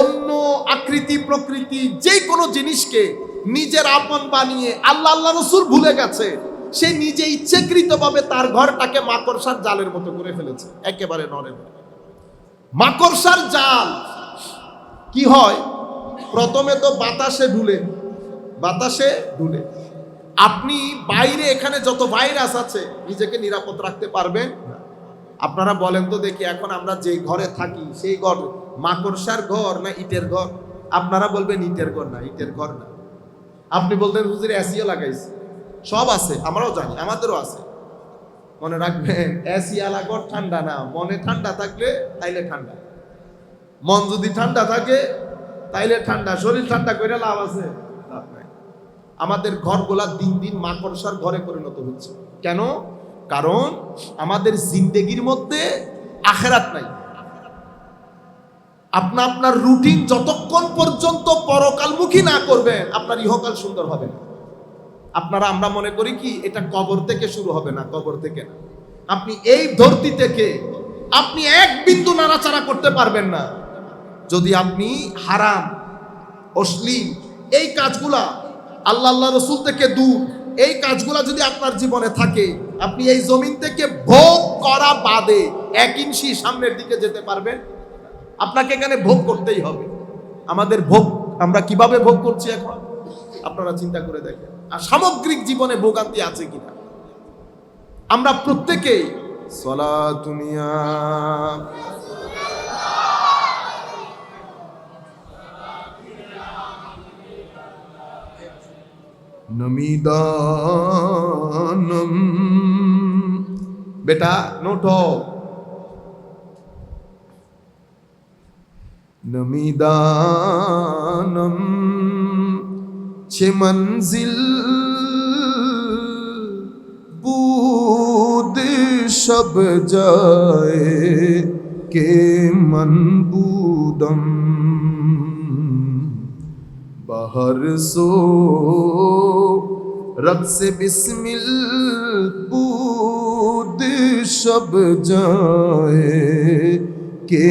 Speaker 1: অন্য আকৃতি প্রকৃতি, যে কোনো জিনিসকে নিজের আপন বানিয়ে আল্লাহ রাসূল ভুলে গেছে, সে নিজে ইচ্ছাকৃতভাবে তার ঘরটাকে মাকড়সার জালের মতো করে ফেলেছে, একেবারে নড়ে। মাকড়সার জাল কি হয়? প্রথমে তো বাতাসে ঢুলে। আপনি বাইরে, এখানে যত ভাইরাস আছে, নিজেকে নিরাপদ রাখতে পারবেন না। আপনারা বলেন তো দেখি, এখন আমরা যে ঘরে থাকি সেই ঘর মাকড়সার ঘর না ইটের ঘর? আপনারা বলবেন ইটের ঘর না, ইটের ঘর না। আপনি বলতেন হুজুর এসিও লাগাইছে, সব আছে, আমরাও জানি, আমাদেরও আছে। মনে রাখবেন, এসি আলা ঘর ঠান্ডা না, মনে ঠান্ডা থাকলে তাইলে ঠান্ডা। মন যদি ঠান্ডা থাকে তাইলে ঠান্ডা, শরীর ঠান্ডা করে লাভ আছে? আমাদের ঘরগুলা দিন দিন মাকড়সার ঘরে পরিণত হচ্ছে। কেন? কারণ আমাদের জিন্দেগির মধ্যে আখিরাত নাই। আপনার রুটিন যতক্ষণ পর্যন্ত পরকালমুখী না করবেন, আপনার ইহকাল সুন্দর হবে না। আমরা মনে করি কি এটা কবর থেকে শুরু হবে, না, কবর থেকে না। আপনি এই ধরতি থেকে আপনি এক বিন্দু নাড়াচাড়া করতে পারবেন না যদি আপনি হারাম, অশ্লীল এই কাজগুলা, আল্লাহ রাসূল থেকে দূর এই কাজগুলা যদি আপনার জীবনে থাকে, আপনি এই জমিন থেকে ভোগ করা বাদে 1 ইঞ্চি সামনের দিকে যেতে পারবেন? আপনাকে এখানে ভোগ করতেই হবে। আমাদের ভোগ আমরা কিভাবে ভোগ করছি এখন আপনারা চিন্তা করে দেখেন। আর সামগ্রিক জীবনে ভোগান্তি আছে কিনা? আমরা প্রত্যেকেই সালাতুনিয়া নমিদানম, বেটা নোটো, নমিদানম ছে মঞ্জিল বুদ সব যায় কে মনবুদম বাহর সো রব সে বিসমিল বুদ সব যায় কে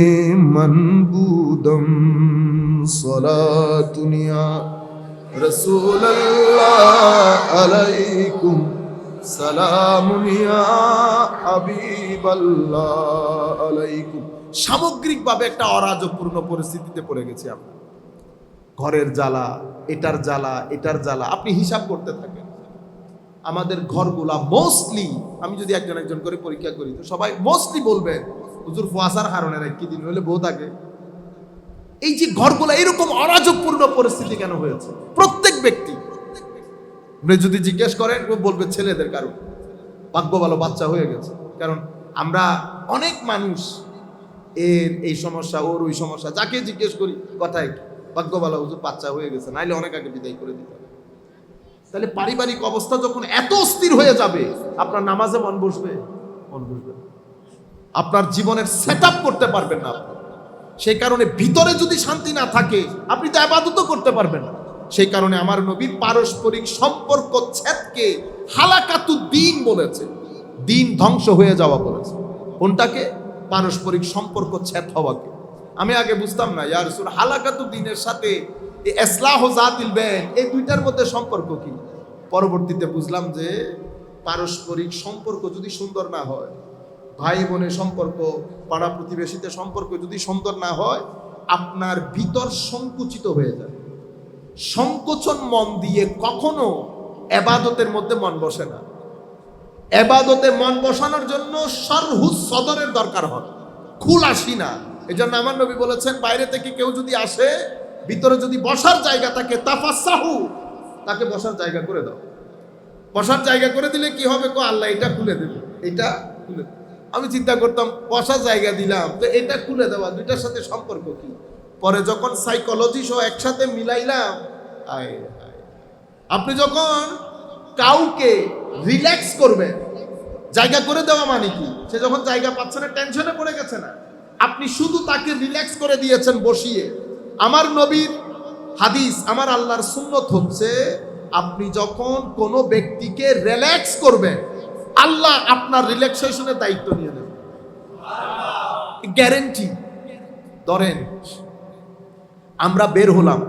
Speaker 1: মনবুদম সলাতুনিয়া রসূলুল্লাহ আলাইকুম সালামুনিয়া হাবিবাল্লাহ আলাইকুম। সামগ্রিকভাবে একটা অরাজকপূর্ণ পরিস্থিতিতে পড়ে গেছি আমরা। ঘরের জ্বালা, এটার জ্বালা, এটার জ্বালা, আপনি হিসাব করতে থাকেন। আমাদের ঘরগুলা মোস্টলি, আমি যদি একজন একজন করে পরীক্ষা করি তো সবাই মোস্টলি বলবেন হুজুর ফুয়াশার কারণে কি দিন হলে বউ থাকে। এই যে ঘরগুলা এরকম অরাজকপূর্ণ পরিস্থিতি কেন হয়েছে? প্রত্যেক ব্যক্তি আপনি যদি জিজ্ঞেস করেন বলবে ছেলেদের কারণ, ভাগ্য ভালো বাচ্চা হয়ে গেছে। কারণ আমরা অনেক মানুষ এর এই সমস্যা, ওর ওই সমস্যা, যাকে জিজ্ঞেস করি কথাই ভাগ্য ভালো হুজুর বাচ্চা হয়ে গেছে, নাইলে অনেক আগে বিদায় করে দিতে হবে। তাহলে পারিবারিক অবস্থা যখন এত অস্থির হয়ে যাবে, আপনার নামাজে মন বসবে? মন বসবে না। আপনার জীবনের সেট আপ করতে পারবেন না আপনি। সেই কারণে ভিতরে যদি শান্তি না থাকে আপনি তো ইবাদতও করতে পারবেন না। সেই কারণে আমার নবী পারস্পরিক সম্পর্ক ছেদকে হালাকাতুদ দ্বীন বলেছে, দিন ধ্বংস হয়ে যাওয়া বলেছে। কোনটাকে? পারস্পরিক সম্পর্ক ছেদ হওয়াকে। আমি আগে বুঝতাম না ইয়া রাসূল, হালাকাতুদ দ্বীনের সাথে ইসলাহ যাতিল বাইন এই দুইটার মধ্যে সম্পর্ক কি। পরবর্তীতে বুঝলাম যে পারস্পরিক সম্পর্ক যদি সুন্দর না হয়, ভাই বোনের সম্পর্ক, পাড়া প্রতিবেশীদের সম্পর্ক যদি সুন্দর না হয়, আপনার ভিতর সংকুচিত হয়ে যায়। সংকোচন মন দিয়ে কখনো ইবাদতের মধ্যে মন বসে না। ইবাদতে মন বসানোর জন্য সরহুস সদরের দরকার হয়, খুলাসি না। এই জন্য আমার নবী বলেছেন, বাইরে থেকে কেউ যদি আসে, ভিতরে যদি বসার জায়গা থাকে তাফাসাহু, তাকে বসার জায়গা করে দাও। বসার জায়গা করে দিলে কি হবে? আল্লাহ এটা খুলে দেবে, এটা খুলে দেবে। আমি চিন্তা করতাম বসার জায়গা দিলাম তো এটা খুলে দেওয়া, দুইটার সাথে সম্পর্ক কি? পরে যখন সাইকোলজি সহ একসাথে মিলাইলাম, আপনি যখন কাউকে রিল্যাক্স করবেন, জায়গা করে দেওয়া মানে কি? সে যখন জায়গা পাচ্ছে না, টেনশনে পড়ে গেছে না, আপনি শুধু তাকে রিল্যাক্স করে দিয়েছেন বসিয়ে। আমার নবীর হাদিস, আমার আল্লাহর সুন্নত হচ্ছে, আপনি যখন কোনো ব্যক্তিকে রিল্যাক্স করবেন, আল্লাহ আপনার রিল্যাক্সেশনের দায়িত্ব নিয়ে নেবেন, গ্যারেন্টি। ধরেন আমরা বের হলাম,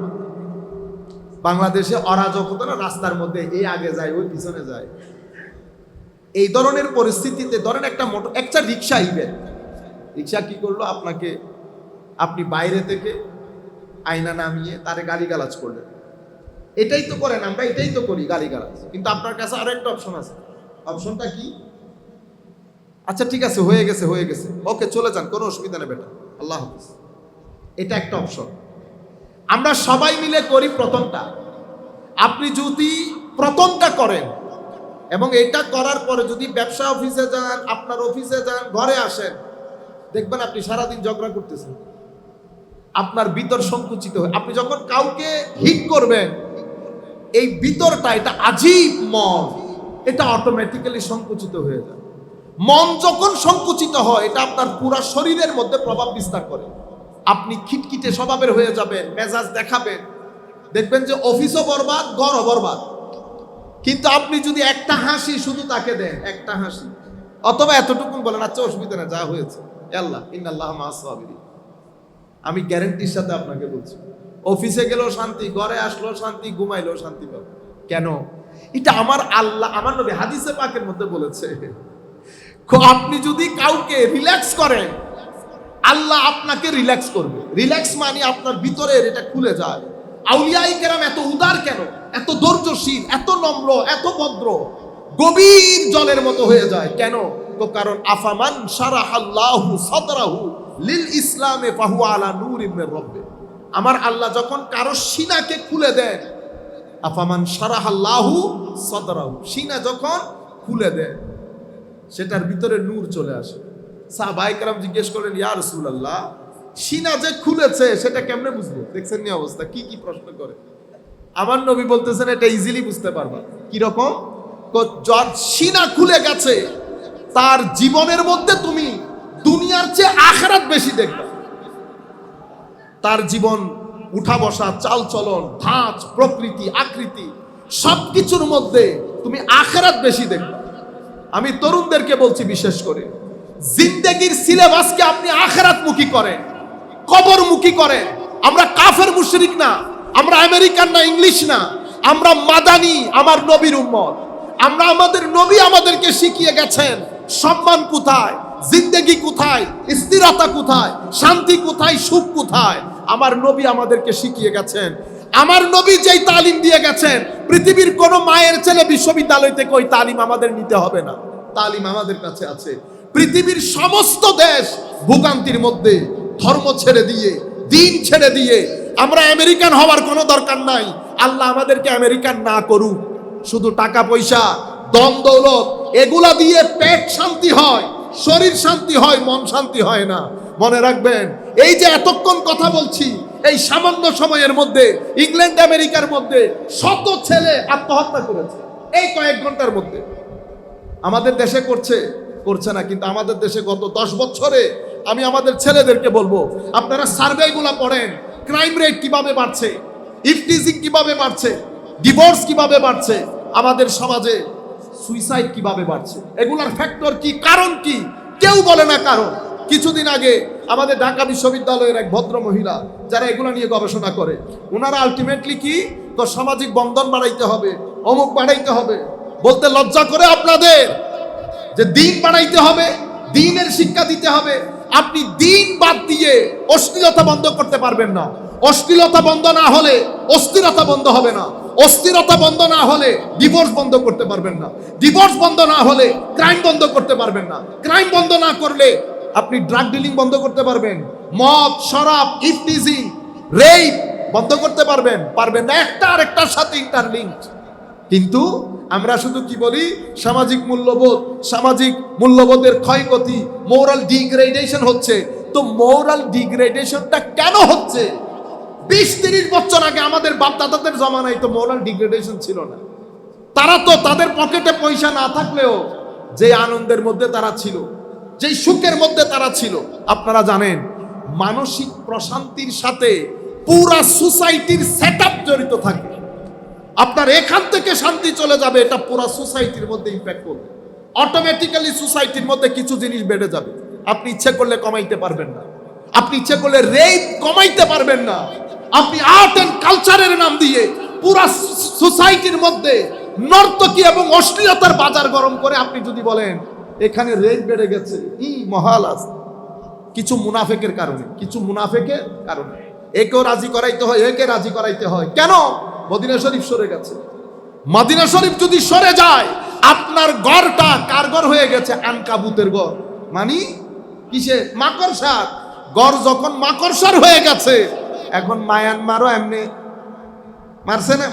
Speaker 1: বাংলাদেশে অরাজকতা না, রাস্তার মধ্যে এই আগে যায় ওই পিছনে যায়, এই ধরনের পরিস্থিতিতে ধরেন একটা রিক্সা ইভেন, রিক্সা কি করলো আপনাকে, আপনি বাইরে থেকে আয়না নামিয়ে তারে গালিগালাজ করলেন। এটাই তো করেন, আমরা এটাই তো করি, গালিগালাজ। কিন্তু আপনার কাছে আরো একটা অপশন আছে। অপশনটা কি? আচ্ছা ঠিক আছে, হয়ে গেছে হয়ে গেছে, ওকে চলে যান, কোনো অসুবিধা নেই বেটা, আল্লাহ হাফেজ। এটা একটা অপশন। আমরা সবাই মিলে করি প্রথমটা। আপনি যদি প্রথমটা করেন এবং এটা করার পরে যদি ব্যবসা অফিসে যান, আপনার অফিসে যান, ঘরে আসেন, দেখবেন আপনি সারাদিন ঝগড়া করতেছেন, আপনার ভিতর সংকুচিত হয়। আপনি যখন কাউকে হিট করবেন, এই ভিতরটা, এটা আজীব মন, এটা অটোমেটিক্যালি সংকুচিত হয়ে যায়। মন যখন সংকুচিত হয়, এটা আপনার পুরো শরীরের মধ্যে প্রভাব বিস্তার করে। আপনি খিটখিটে স্বভাবের হয়ে যাবেন, মেজাজ দেখাবেন, দেখবেন যে অফিসও বরবাদ, ঘরও বরবাদ। কিন্তু আপনি যদি একটা হাসি শুধু তাকে দেন, একটা হাসি, অথবা এতটুকু বলেন, আচ্ছা অসুবিধা না, যা হয়েছে আল্লাহ ইন্নাল্লাহ মা'আস সাবিরিন, আমি গ্যারান্টির সাথে আপনাকে বলছি, অফিসে গেলেও শান্তি, ঘরে আসলেও শান্তি, ঘুমাইলেও শান্তি পাবে। কেন? এটা আমার আল্লাহ, আমার নবী হাদিসে পাকের মধ্যে বলেছে, আপনি যদি কাউকে রিল্যাক্স করেন, আল্লাহ আপনাকে রিল্যাক্স করবে। রিল্যাক্স মানে আপনার ভিতরের এটা খুলে যায়। আউলিয়ায়ে কেরাম এত উদার কেন, এত ধৈর্যশীল, এত নম্র, এত ভদ্র, গভীর জলের মতো হয়ে যায় কেন? তো কারণ আফামান শারাহাল্লাহু সাদরাহু লিল ইসলামে ফাহুয়া আলা নূরিম মির রাব্বিহ। আমার আল্লাহ যখন কারো সিনাকে খুলে দেন, আফামান শারাহাল্লাহু সাদরাহু, সিনা যখন খুলে দেয় সেটার ভিতরে নূর চলে আসে। সাহাবায়ে কেরাম জিজ্ঞেস করেন, ইয়া রাসূলুল্লাহ, সিনা যে খুলেছে সেটা কেমনে বুঝবো? দেখছেন নি অবস্থা, কি কি প্রশ্ন করে। আমার নবী বলতেছেন এটা ইজিলি বুঝতে পারবা। কি রকম? যার সিনা খুলে গেছে তার জীবনের মধ্যে তুমি দুনিয়ার চেয়ে আখিরাত বেশি দেখবা। তার জীবন, উঠা বসা, চাল চলন, ধাঁচ, প্রকৃতি, আকৃতি সবকিছুর মধ্যে তুমি আখিরাত বেশি দেখবা। আমি তরুণদেরকে বলছি, বিশেষ করে জিন্দেগির সিলেবাসকে আপনি আখিরাতমুখী করেন, কবরমুখী করেন। আমরা কাফের মুশরিক না, আমরা আমেরিকান না, ইংলিশ না, আমরা মাদানী, আমার নবীর উম্মত। আমরা, আমাদের নবী আমাদেরকে শিখিয়ে গেছেন সম্মান কোথায়, জিন্দেগি কোথায়, স্থিরতা কোথায়, শান্তি কোথায়, সুখ কোথায়। আমার নবী আমাদেরকে শিখিয়ে গেছেন। আমার নবী যেই তালিম দিয়ে গেছেন, পৃথিবীর কোন মায়ের ছেলে বিশ্ববিদ্যালয় থেকে ওই তালিম আমাদের নিতে হবে না। তালিম আমাদের কাছে আছে। পৃথিবীর সমস্ত দেশ ভোগান্তির মধ্যে, ধর্ম ছেড়ে দিয়ে, দিন ছেড়ে দিয়ে, আমরা আমেরিকান হওয়ার কোনো দরকার নাই। আল্লাহ আমাদেরকে আমেরিকান না করুক। শুধু টাকা পয়সা, দম দৌলত এগুলা দিয়ে পেট শান্তি হয়, শরীর শান্তি হয়, মন শান্তি হয় না। মনে রাখবেন, এই যে এতক্ষণ কথা বলছি, এই সামান্য সময়ের মধ্যে ইংল্যান্ড আমেরিকার মধ্যে শত ছেলে আত্মহত্যা করেছে এই কয়েক ঘন্টার মধ্যে। আমাদের দেশে করছে না, কিন্তু আমাদের দেশে গত 10 বছরে আমি আমাদের ছেলেদেরকে বলবো, আপনারা সার্ভেগুলো পড়েন, ক্রাইম রেট কিভাবে বাড়ছে, ইফটিজিং কিভাবে বাড়ছে, ডিভোর্স কিভাবে বাড়ছে, আমাদের সমাজে সুইসাইড কিভাবে বাড়ছে। এগুলার ফ্যাক্টর কি, কারণ কি, কেউ বলে না কারণ। কিছুদিন আগে আমাদের ঢাকা বিশ্ববিদ্যালয়ের এক ভদ্র মহিলা, যারা এগুলো নিয়ে গবেষণা করে, ওনারা আলটিমেটলি কি, তো সামাজিক বন্ধন বাড়াইতে হবে, অমুক বাড়াইতে হবে। বলতে লজ্জা করে আপনাদের যে দিন বাড়াইতে হবে, দিনের শিক্ষা দিতে হবে। আপনি দিন বাদ দিয়ে অশ্লীলতা বন্ধ করতে পারবেন না। অশ্লীলতা বন্ধ না হলে অস্থিরতা বন্ধ হবে না। অস্থিরতা বন্ধ না হলে ডিভোর্স বন্ধ করতে পারবেন না। ডিভোর্স বন্ধ না হলে ক্রাইম বন্ধ করতে পারবেন না। ক্রাইম বন্ধ না করলে আপনি ড্রাগ ডিলিং বন্ধ করতে পারবেন, মদ, শরাব, ইফটিজিং, রেপ বন্ধ করতে পারবেন না। একটা আরেকটার সাথে ইন্টারলিঙ্কড। কিন্তু আমরা শুধু কি বলি, সামাজিক মূল্যবোধ, সামাজিক মূল্যবোধের ক্ষয়ক্ষতি, মোরাল ডিগ্রেডেশন হচ্ছে। তো মোরাল ডিগ্রেডেশনটা কেন হচ্ছে? 20-30 বছর আগে আমাদের বাপ দাদাদের জমানায় তো মোরাল ডিগ্রেডেশন ছিল না। তারা তো তাদের পকেটে পয়সা না থাকলেও যে আনন্দের মধ্যে তারা ছিল, যে সুখের মধ্যে তারা ছিল, আপনারা জানেন, মানসিক প্রশান্তির সাথে পুরা সোসাইটির সেটআপ জড়িত থাকে। আপনার এখান থেকে শান্তি চলে যাবে, এটা পুরা সোসাইটির মধ্যে ইম্প্যাক্ট করবে। অটোমেটিক্যালি সোসাইটির মধ্যে কিছু জিনিস বেড়ে যাবে। আপনি ইচ্ছে করলে কমাইতে পারবেন না। আপনি ইচ্ছে করলে রেপ কমাইতে পারবেন না। আপনি আর্ট এন্ড কালচারের নাম দিয়ে পুরা সোসাইটির মধ্যে নর্তকী এবং অশ্লীলতার বাজার গরম করে আপনি যদি বলেন এখানে রেপ বেড়ে গেছে, মহালাস কিছু মুনাফেকের কারণে, একেও রাজি করাইতে হয়, একে রাজি করাইতে হয়। কেন? মদিনা শরীফ সরে গেছে। মদিনা শরীফ যদি সরে যায়, আপনার ঘরটা কার ঘর হয়ে গেছে? আনকাবুতের ঘর। মানে কিসে? মাকড়সার ঘর। যখন মাকড়সার হয়ে গেছে, এখন মায়ানমারও এমনি মারছে না।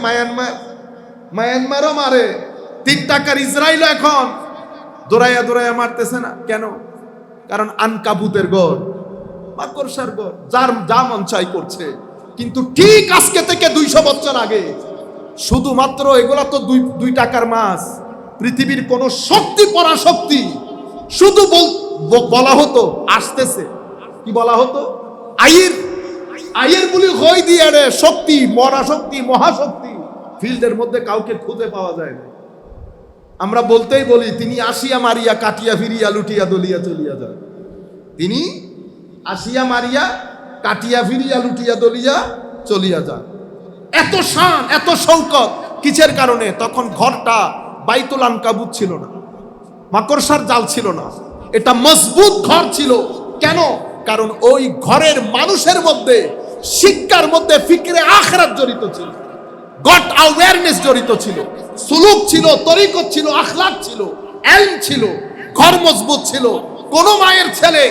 Speaker 1: মায়ানমারও মারে। 3 টাকার ইসরায়েল এখন দৌড়াইয়া মারতেছে না। কেন? কারণ আনকাবুতের ঘর, মাকড়সার ঘর, যার যা মন চাই করছে। কিন্তু ঠিক আজকে থেকে 200 বছর আগে শুধুমাত্র এগুলা তো 2 টাকার মাছ। পৃথিবীর কোন শক্তি, পরাশক্তি, শুধু বলা হতো আসতেছে, কি বলা হতো? আয়ের বলি হই দিয়ে রে শক্তি, মহাশক্তি, মহাশক্তি। ফিল্ডের মধ্যে কাউকে খুঁজে পাওয়া যায় না। আমরা বলতেই বলি, তিনি আসিয়া মারিয়া কাটিয়া ফিরিয়া লুটিয়া দলিয়া চলিয়া যায়। তিনি আসিয়া মারিয়া কাটিয়া ফিরিয়া লুটিয়া দলিয়া চলিয়া যায়। এত শান, এত শৌকত কিসের কারণে? তখন ঘরটা বাইতুল আনকাবুত ছিল না, মাকড়সার জাল ছিল না, এটা মজবুত ঘর ছিল। কেন? কারণ ওই ঘরের মানুষের মধ্যে, শিক্ষার মধ্যে ফিকরে আখিরাত জড়িত ছিল, গড অ্যাওয়ারনেস জড়িত ছিল, সুলুক ছিল, তরিকত ছিল, আখলাক ছিল, ইলম ছিল, ঘর মজবুত ছিল। কোন মায়ের ছেলে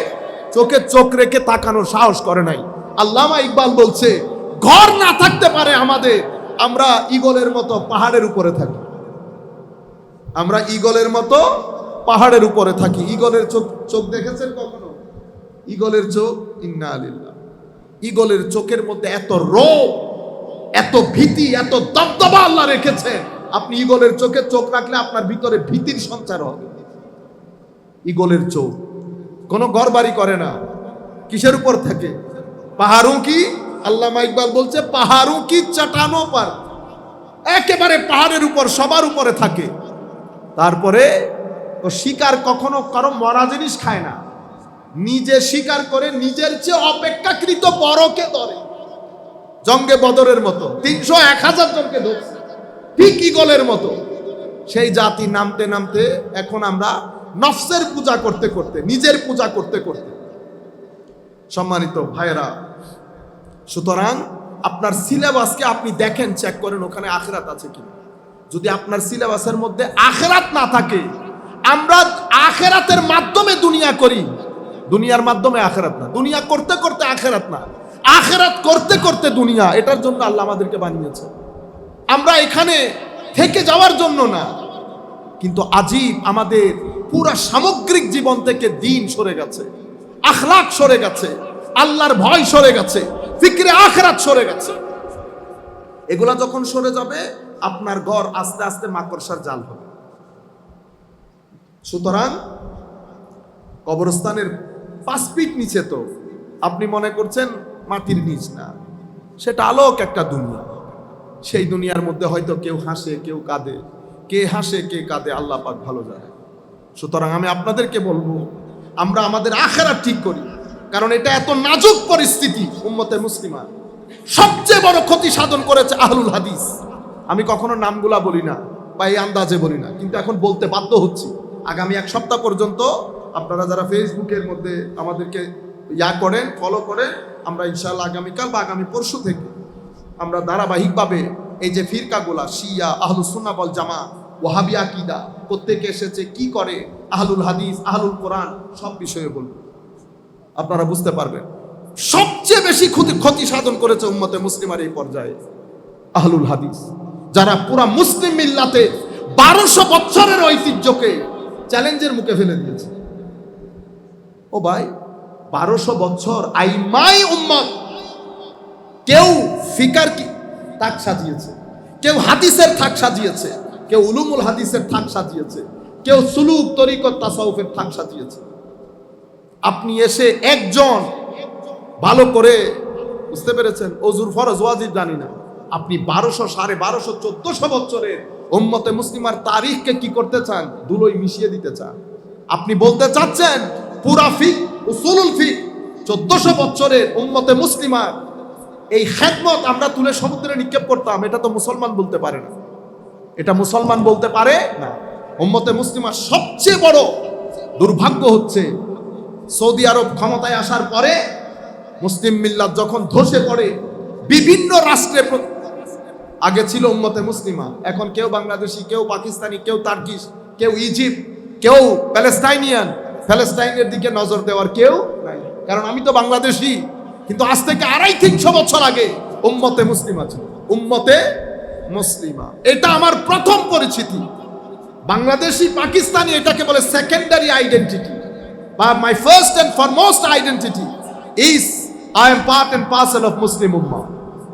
Speaker 1: চোখে চোখ রেখে তাকানোর সাহস করে নাই। আল্লামা ইকবাল বলছে, ঘর না থাকতে পারে আমাদের, আমরা ঈগলের মতো পাহাড়ের উপরে থাকি। আমরা ঈগলের মতো পাহাড়ের উপরে থাকি। ঈগলের চোখ দেখেছেন কখনো? ঈগলের চোখ, ইন্না লিল্লাহ, ঈগলের চোখের মধ্যে এত রোগ, এত ভীতি, এত দবদবা আল্লাহ রেখেছেন। আপনি ঈগলের চোখে চোখ রাখলে আপনার ভিতরে ভীতির সঞ্চার হবে। ঈগলের চোখ কোনো ঘরবাড়ি করে না, কিসের উপর থাকে? পাহাড়ও কি, আল্লামা ইকবাল বলছে পাহাড়ও কি চটানো পার, একেবারে পাহাড়ের উপর, সবার উপরে থাকে। তারপরে ও শিকার কখনো কারো মরা জিনিস খায় না, নিজে শিকার করে নিজের চেয়ে অপেক্ষাকৃত বড়কে ধরে। জঙ্গে বদরের মতো 300-1000 জনকে ধরছে, ঠিক ঈগলের মতো। সেই জাতি নামতে নামতে এখন আমরা নফসের পূজা করতে করতে, নিজের পূজা করতে করতে। সম্মানিত ভাইয়েরা, সুতরাং আপনার সিলেবাসকে আপনি দেখেন, চেক করেন ওখানে আখিরাত আছে কিনা। যদি আপনার সিলেবাসের মধ্যে আখিরাত না থাকে, আমরা আখিরাতের মাধ্যমে দুনিয়া করি, দুনিয়ার মাধ্যমে আখিরাত না, দুনিয়া করতে করতে আখিরাত না, আখিরাত করতে করতে দুনিয়া। এটার জন্য আল্লাহ আমাদেরকে বানিয়েছে। আমরা এখানে থেকে যাওয়ার জন্য না। কিন্তু আজীব আমাদের পুরা সামগ্রিক জীবন থেকে দিন সরে গেছে, আখলাক সরে গেছে, আল্লাহর ভয় সরে গেছে, ফিকরে আখিরাত সরে গেছে। এগুলা যখন সরে যাবে, আপনার ঘর আস্তে আস্তে মাকড়সার জাল হবে। সুতরাং কবরস্থানের 5 ফিট নিচে তো আপনি মনে করছেন মাটির নিচ না, সেটা আলোক একটা দুনিয়া। সেই দুনিয়ার মধ্যে হয়তো কেউ হাসে, কেউ কাঁদে, কে হাসে কে কাঁদে আল্লাহ পাক ভালো জানে। সুতরাং আমি আপনাদেরকে বলবো, আমরা আমাদের আখিরাত ঠিক করি, কারণ এটা এত নাজুক পরিস্থিতি। উম্মতে মুসলিমা সবচেয়ে বড় ক্ষতি সাধন করেছে আহলুল হাদিস। আমি কখনো নামগুলা বলি না বা এই আন্দাজে বলি না, কিন্তু এখন বলতে বাধ্য হচ্ছি। আগামী 1 সপ্তাহ পর্যন্ত আপনারা যারা ফেসবুকের মধ্যে আমাদেরকে করেন, ফলো করেন, আমরা ইনশাআল্লাহ আগামীকাল বা আগামী পরশু থেকে আমরা ধারাবাহিকভাবে এই যে ফিরকাগুলা, শিয়া, আহলুস সুন্নাহ ওয়াল জামাত, ওয়াহাবি আকীদা প্রত্যেকে এসেছে, কি করে, আহলুল হাদিস, আহলুল কোরআন, সব বিষয়ে বলবো। আপনারা বুঝতে পারবেন সবচেয়ে বেশি ক্ষতি সাধন করেছে উম্মতে মুসলিমার এই পর্যায়ে আহলুল হাদিস, যারা পুরা মুসলিম মিল্লাতে 1200 বছরের ঐতিহ্যকে চ্যালেঞ্জের মুখে ফেলে দিয়েছে। ও ভাই, 1200 বছর আইমাই উম্মত, কেউ ফিকার কি তাক সাজিয়েছে, কেউ হাদিসের থাক সাজিয়েছে, কেউ উলুমুল হাদিসের থাক সাজিয়েছে, কেউ সুলুক তরিকত তাসাউফের থাক সাজিয়েছে। আপনি এসে একজন ভালো করে বুঝতে পেরেছেন, ওজুর ফরজ ওয়াজিব জানি না, আপনি 1200, 1250, 1400 বছরের উম্মতে মুসলিমার তারিখকে কি করতে চান? ধুলোয় মিশিয়ে দিতে চান। আপনি বলতে চাচ্ছেন পুরা ফিক, উসুলুল ফিক 1400 বছরের উম্মতে মুসলিমার এই খেদমত আমরা তুলে সমুদ্রে নিক্ষেপ করতাম, এটা তো মুসলমান বলতে পারে না, এটা মুসলমান বলতে পারে না। উম্মতে মুসলিমার সবচেয়ে বড় দুর্ভাগ্য হচ্ছে সৌদি আরব ক্ষমতায় আসার পরে মুসলিম মিল্লাত যখন ধসে পড়ে, বিভিন্ন রাষ্ট্রে, আগে ছিল উম্মতে মুসলিমা, এখন কেউ বাংলাদেশি, কেউ পাকিস্তানি, কেউ তার্কিশ, কেউ ইজিপ্ট, কেউ প্যালেস্টাইনের দিকে নজর দেওয়ার কেউ নাই। কারণ আমি তো বাংলাদেশি, কিন্তু আজ থেকে 250-300 বছর আগে উম্মতে মুসলিমা ছিল, উম্মতে মুসলিমা। এটা আমার প্রথম পরিচিতি। বাংলাদেশি, পাকিস্তানি এটাকে বলে সেকেন্ডারি আইডেন্টিটি, বা my first and foremost identity is I am part and parcel of Muslim ummah.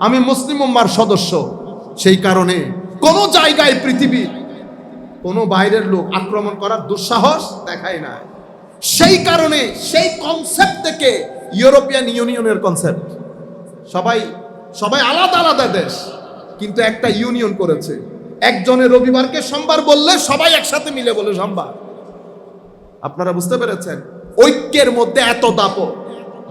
Speaker 1: আমি মুসলিম উম্মার সদস্য। সেই কারণে কোন জায়গায় পৃথিবীর কোন বাইরের লোক আক্রমণ করার দুঃসাহস দেখায় না। সেই কারণে সেই কনসেপ্ট থেকে ইউরোপিয়ান ইউনিয়নের কনসেপ্ট, সবাই আলাদা আলাদা দেশ, কিন্তু একটা ইউনিয়ন করেছে। একজনের রবিবারকে সোমবার বললে সবাই একসাথে মিলে বলে সোমবার। আপনারা বুঝতে পেরেছেন? ঐক্যের মধ্যে এত দাপট।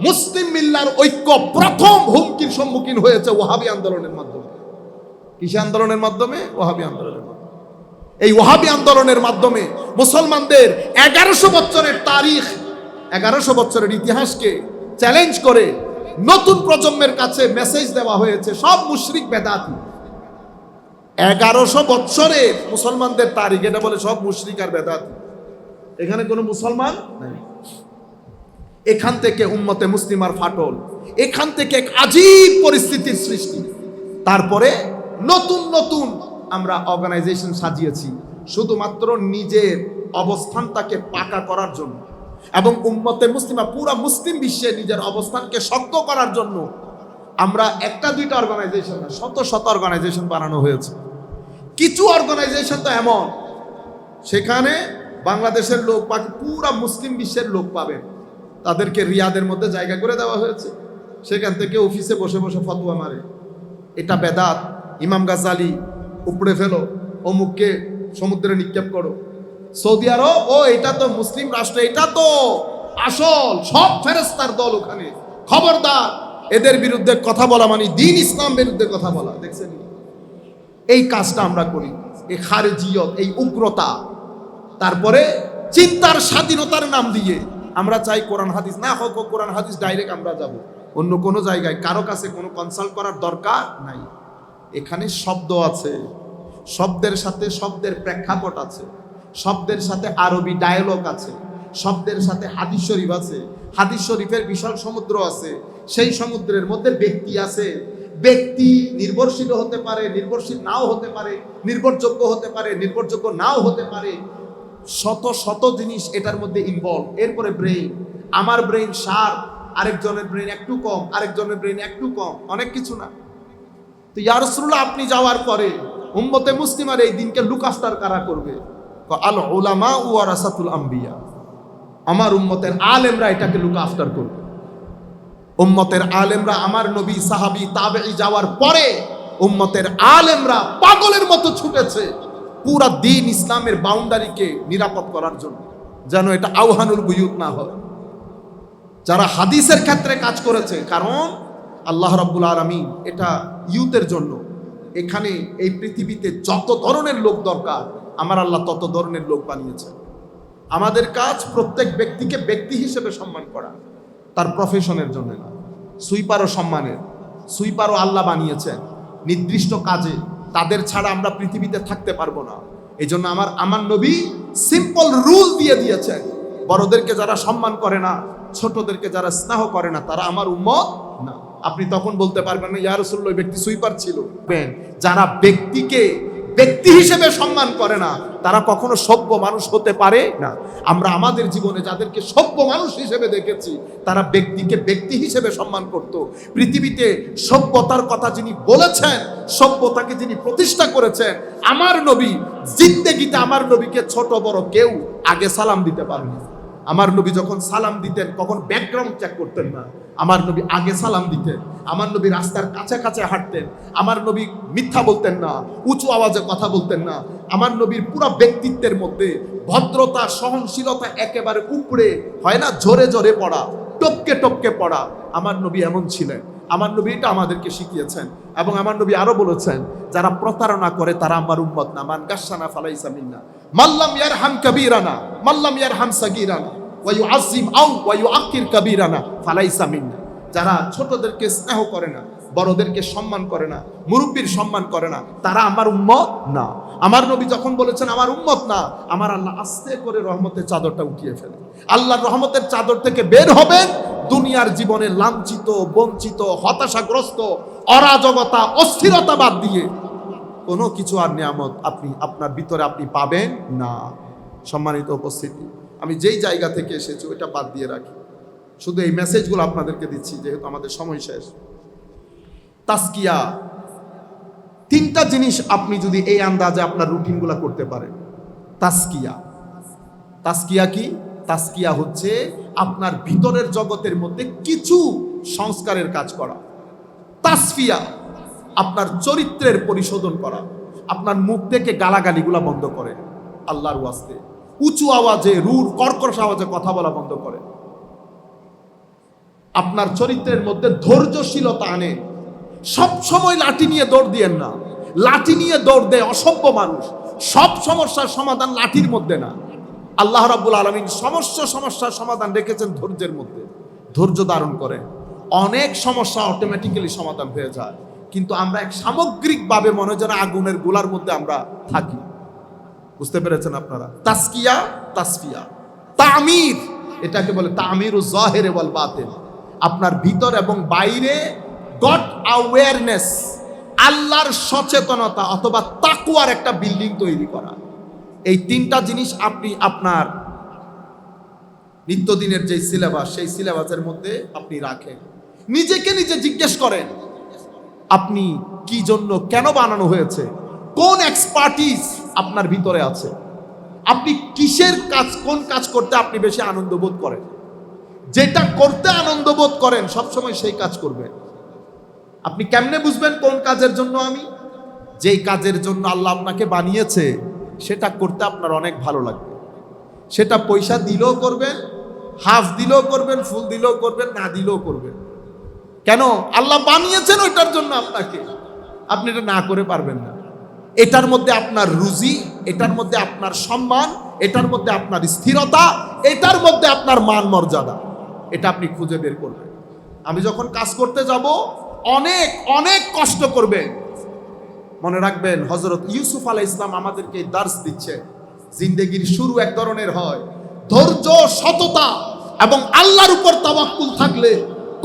Speaker 1: মুসলিম মিল্লার ঐক্য প্রথম হুমকির সম্মুখীন হয়েছে ওয়াহাবি আন্দোলনের মাধ্যমে। কিসে আন্দোলনের মাধ্যমে? ওয়াহাবি আন্দোলনের মাধ্যমে। এই ওয়াহাবি আন্দোলনের মাধ্যমে মুসলমানদের 1100 বছরের তারিখ, 1100 বছরের ইতিহাসকে চ্যালেঞ্জ করে নতুন প্রজন্মের কাছে মেসেজ দেওয়া হয়েছে, সব মুশরিক বেদাতি। 1100 বছরের মুসলমানদের তারিখ, এটা বলে সব মুশরিক আর বেদাতি, এখানে কোনো মুসলমান নাই। এখান থেকে উম্মতে মুসলিমার ফাটল, এখান থেকে এক আজীব পরিস্থিতির সৃষ্টি। তারপরে নতুন নতুন আমরা অর্গানাইজেশন সাজিয়েছি শুধুমাত্র নিজের অবস্থানটাকে পাকা করার জন্য এবং উম্মতে মুসলিমা পুরা মুসলিম বিশ্বে নিজের অবস্থানকে শক্ত করার জন্য আমরা একটা দুইটা অর্গানাইজেশন না, শত শত অর্গানাইজেশন বানানো হয়েছে। কিছু অর্গানাইজেশন তো এমন সেখানে বাংলাদেশের লোক বাকি পুরা মুসলিম বিশ্বের লোক পাবেন, তাদেরকে রিয়াদের মধ্যে জায়গা করে দেওয়া হয়েছে, সেখান থেকে অফিসে বসে বসে ফতোয়া মারে, এটা বেদাত, ইমাম গাজ্জালি উপড়ে ফেলো, অমুককে সমুদ্রে নিক্ষেপ করো। সৌদি আরব, ও এটা তো মুসলিম রাষ্ট্র, এটা তো আসল সব ফেরেশতার দল ওখানে, খবরদার এদের বিরুদ্ধে কথা বলা মানে দ্বীন ইসলাম বিরুদ্ধে কথা বলা। দেখছেন এই কাজটা আমরা করি, এই খারেজিয়ত, এই উগ্রতা, তারপরে চিন্তার স্বাধীনতার নাম দিয়ে আমরা চাই কোরআন হাদিস না হোক, কোরআন হাদিস ডাইরেক্ট আমরা যাব অন্য কোনো জায়গায়, কারো কাছে কোনো কনসাল্ট করার দরকার নাই। এখানে শব্দ আছে, শব্দের সাথে শব্দের প্রেক্ষাপট আছে, শব্দের সাথে আরবি ডায়ালগ আছে, শব্দের সাথে হাদিস শরীফ আছে, হাদিস শরীফের বিশাল সমুদ্র আছে, সেই সমুদ্রের মধ্যে ব্যক্তি আছে। ব্যক্তি নির্ভরশীল হতে পারে, নির্ভরশীল নাও হতে পারে, নির্ভরযোগ্য হতে পারে, নির্ভরযোগ্য নাও হতে পারে, শত শত জিনিস এটার মধ্যে ইনভলভ। এরপরে ব্রেইন, আমার ব্রেইন শার্প, আরেকজনের ব্রেইন একটু কম, আরেকজনের ব্রেইন একটু কম, অনেক কিছু না। তো ইয়া রাসূলুল্লাহ আপনি যাওয়ার পরে উম্মতে মুসলিমার এই দিনকে লুক আফটার কারা করবে? আল উলামা ওয়ারাসাতুল আম্বিয়া, আমার উম্মতের আলেমরা এটাকে লুক আফটার করবে। উম্মতের আলেমরা, আমার নবী, সাহাবী, তাবেঈ যাওয়ার পরে উম্মতের আলেমরা পাগলের মতো ছুটেছে পুরা দ্বীন ইসলামের বাউন্ডারিকে নিরাপদ করার জন্য, যেন এটা আওহানুল বুয়ুত না হয়। যারা হাদিসের ক্ষেত্রে কাজ করেছে, কারণ আল্লাহ রাব্বুল আলামিন এটা ইউতের জন্য, এখানে এই পৃথিবীতে যত ধরনের লোক দরকার আমার আল্লাহ তত ধরনের লোক বানিয়েছে। আমাদের কাজ প্রত্যেক ব্যক্তিকে ব্যক্তি হিসেবে সম্মান করা, তার প্রফেশনের জন্য না। সুইপারও সম্মানের, সুইপারও আল্লাহ বানিয়েছেন নির্দিষ্ট কাজে, তাদের ছাড়া আমরা পৃথিবীতে থাকতে পারবো না। এই জন্য আমার নবী সিম্পল রুল দিয়ে দিয়েছেন, বড়দেরকে যারা সম্মান করে না, ছোটদেরকে যারা স্নেহ করে না, তারা আমার উম্মত না। আপনি তখন বলতে পারবেন না ইয়া রাসূলুল্লাহ ওই ব্যক্তি সুইপার ছিল। যারা ব্যক্তিকে ব্যক্তি হিসেবে সম্মান করে না তারা কখনো সভ্য মানুষ হতে পারে না। আমরা আমাদের জীবনে যাদেরকে সভ্য মানুষ হিসেবে দেখেছি তারা ব্যক্তিকে ব্যক্তি হিসেবে সম্মান করত। পৃথিবীতে সভ্যতার কথা যিনি বলেছেন, সভ্যতাকে যিনি প্রতিষ্ঠা করেছেন, আমার নবী, জিন্দেগিতে আমার নবীকে ছোট বড় কেউ আগে সালাম দিতে পারেনি। আমার নবী যখন সালাম দিতেন কখন ব্যাকগ্রাউন্ড চেক করতেন না, আমার নবী আগে সালাম দিতেন। আমার নবী রাস্তার কাছে কাছে হাঁটতেন, আমার নবী মিথ্যা বলতেন না, উঁচু আওয়াজে কথা বলতেন না। আমার নবীর পুরো ব্যক্তিত্বের মধ্যে ভদ্রতা, সহনশীলতা একেবারে উপরে, হয় না ঝরে ঝরে পড়া, টপকে টপকে পড়া, আমার নবী এমন ছিলেন। আমার নবী এটা আমাদেরকে শিখিয়েছেন এবং আমার নবী আরো বলেছেন যারা প্রতারণা করে তারা আমার উম্মত না। মান গাশশানা ফালাইসা মিন্না মাল্লাম ইয়ারহাম কাবীরানা মাল্লাম ইয়ারহাম সাগীরানা ওয়া ইউআযযিম আও ওয়া ইউআক্কির কাবীরানা ফালাইসা মিন্না। যারা ছোটদেরকে স্নেহ করে না, বড়দেরকে সম্মান করে না, মুরব্বির সম্মান করে না, তারা আমার উম্মত না। আমার নবী যখন বলেছেন আমার উম্মত না, আমার আল্লাহ আস্তে করে রহমতের চাদরটা উঠিয়ে ফেলে। আল্লাহর রহমতের চাদর থেকে বের হবেন দুনিয়ার জীবনে লাঞ্ছিত, বঞ্চিত, হতাশাগ্রস্ত, অরাজকতা, অস্থিরতা বাদ দিয়ে কোনো কিছু আর নিয়ামত আপনি আপনার ভিতরে আপনি পাবেন না। সম্মানিত উপস্থিতি, আমি যেই জায়গা থেকে এসেছি ওইটা বাদ দিয়ে রাখি, শুধু এই মেসেজগুলো আপনাদেরকে দিচ্ছি যেহেতু আমাদের সময় শেষ। তাসকিয়া, তিনটা জিনিস আপনি যদি এই আন্দাজে আপনার রুটিনগুলো করতে পারেন। তাসকিয়া, তাসকিয়া কি? তাসকিয়া হচ্ছে আপনার ভিতরের জগতের মধ্যে কিছু সংস্কারের কাজ করা। তাসফিয়া, আপনার চরিত্রের পরিশোধন করা। আপনার মুখ থেকে গালাগালিগুলা বন্ধ করে, আল্লাহর ওয়াস্তে উঁচু আওয়াজে, রূঢ় কর্কশ আওয়াজে কথা বলা বন্ধ করে। আপনার চরিত্রের মধ্যে ধৈর্যশীলতা আনে। সব সময় লাঠি নিয়ে দৌড় দিয়েন না। লাঠি নিয়ে দৌড় দেয় অসভ্য মানুষ। সব সমস্যার সমাধান লাঠির মধ্যে না। আল্লাহ রাব্বুল আলামিন সমস্ত সমস্যার সমাধান রেখেছেন ধৈর্যের মধ্যে। ধৈর্য ধারণ করে অনেক সমস্যা অটোমেটিক্যালি সমাধান হয়ে যায়। কিন্তু আমরা এক সামগ্রিকভাবে মনে যেন আগুনের গোলার মধ্যে আমরা থাকি। বুঝতে পেরেছেন আপনারা? তাসকিয়া, তাসফিয়া। তামির, এটাকে বলে তামিরুজ জাহির ওয়াল বাতিন। আপনার ভিতর এবং বাইরে গড অ্যাওয়ারনেস, আল্লাহর সচেতনতা অথবা তাকওয়ার একটা বিল্ডিং তৈরি করা। এই তিনটা জিনিস আপনি আপনার নিত্যদিনের যে সিলেবাস, সেই সিলেবাসের মধ্যে আপনি রাখেন। নিজেকে নিজে জিজ্ঞেস করেন আপনি কি জন্য, কেন বানানো হয়েছে, কোন এক্সপার্টিস আপনার ভিতরে আছে, আপনি কিসের কাজ, কোন কাজ করতে আপনি বেশি আনন্দ বোধ করেন। যেটা করতে আনন্দ বোধ করেন সবসময় সেই কাজ করবেন। আপনি কেমনে বুঝবেন কোন কাজের জন্য? আমি যেই কাজের জন্য আল্লাহ আপনাকে বানিয়েছে সেটা করতে আপনার অনেক ভালো লাগবে। সেটা পয়সা দিলেও করবেন, হাফ দিলেও করবেন, ফুল দিলেও করবেন, না দিলেও করবেন। কেন? আল্লাহ বানিয়েছেন ওইটার জন্য আপনাকে। আপনি এটা না করে পারবেন না। এটার মধ্যে আপনার রুজি, এটার মধ্যে আপনার সম্মান, এটার মধ্যে আপনার স্থিরতা, এটার মধ্যে আপনার মান মর্যাদা, এটা আপনি খুঁজে বের করবেন। আমি যখন কাজ করতে যাব অনেক অনেক কষ্ট করবেন। মনে রাখবেন হযরত ইউসুফ আলাইহিস সালাম আমাদেরকে দার্স দিচ্ছে, জিন্দেগির শুরু এক ধরনের হয়, ধৈর্য, সততা এবং আল্লাহর উপর তাওয়াক্কুল থাকলে।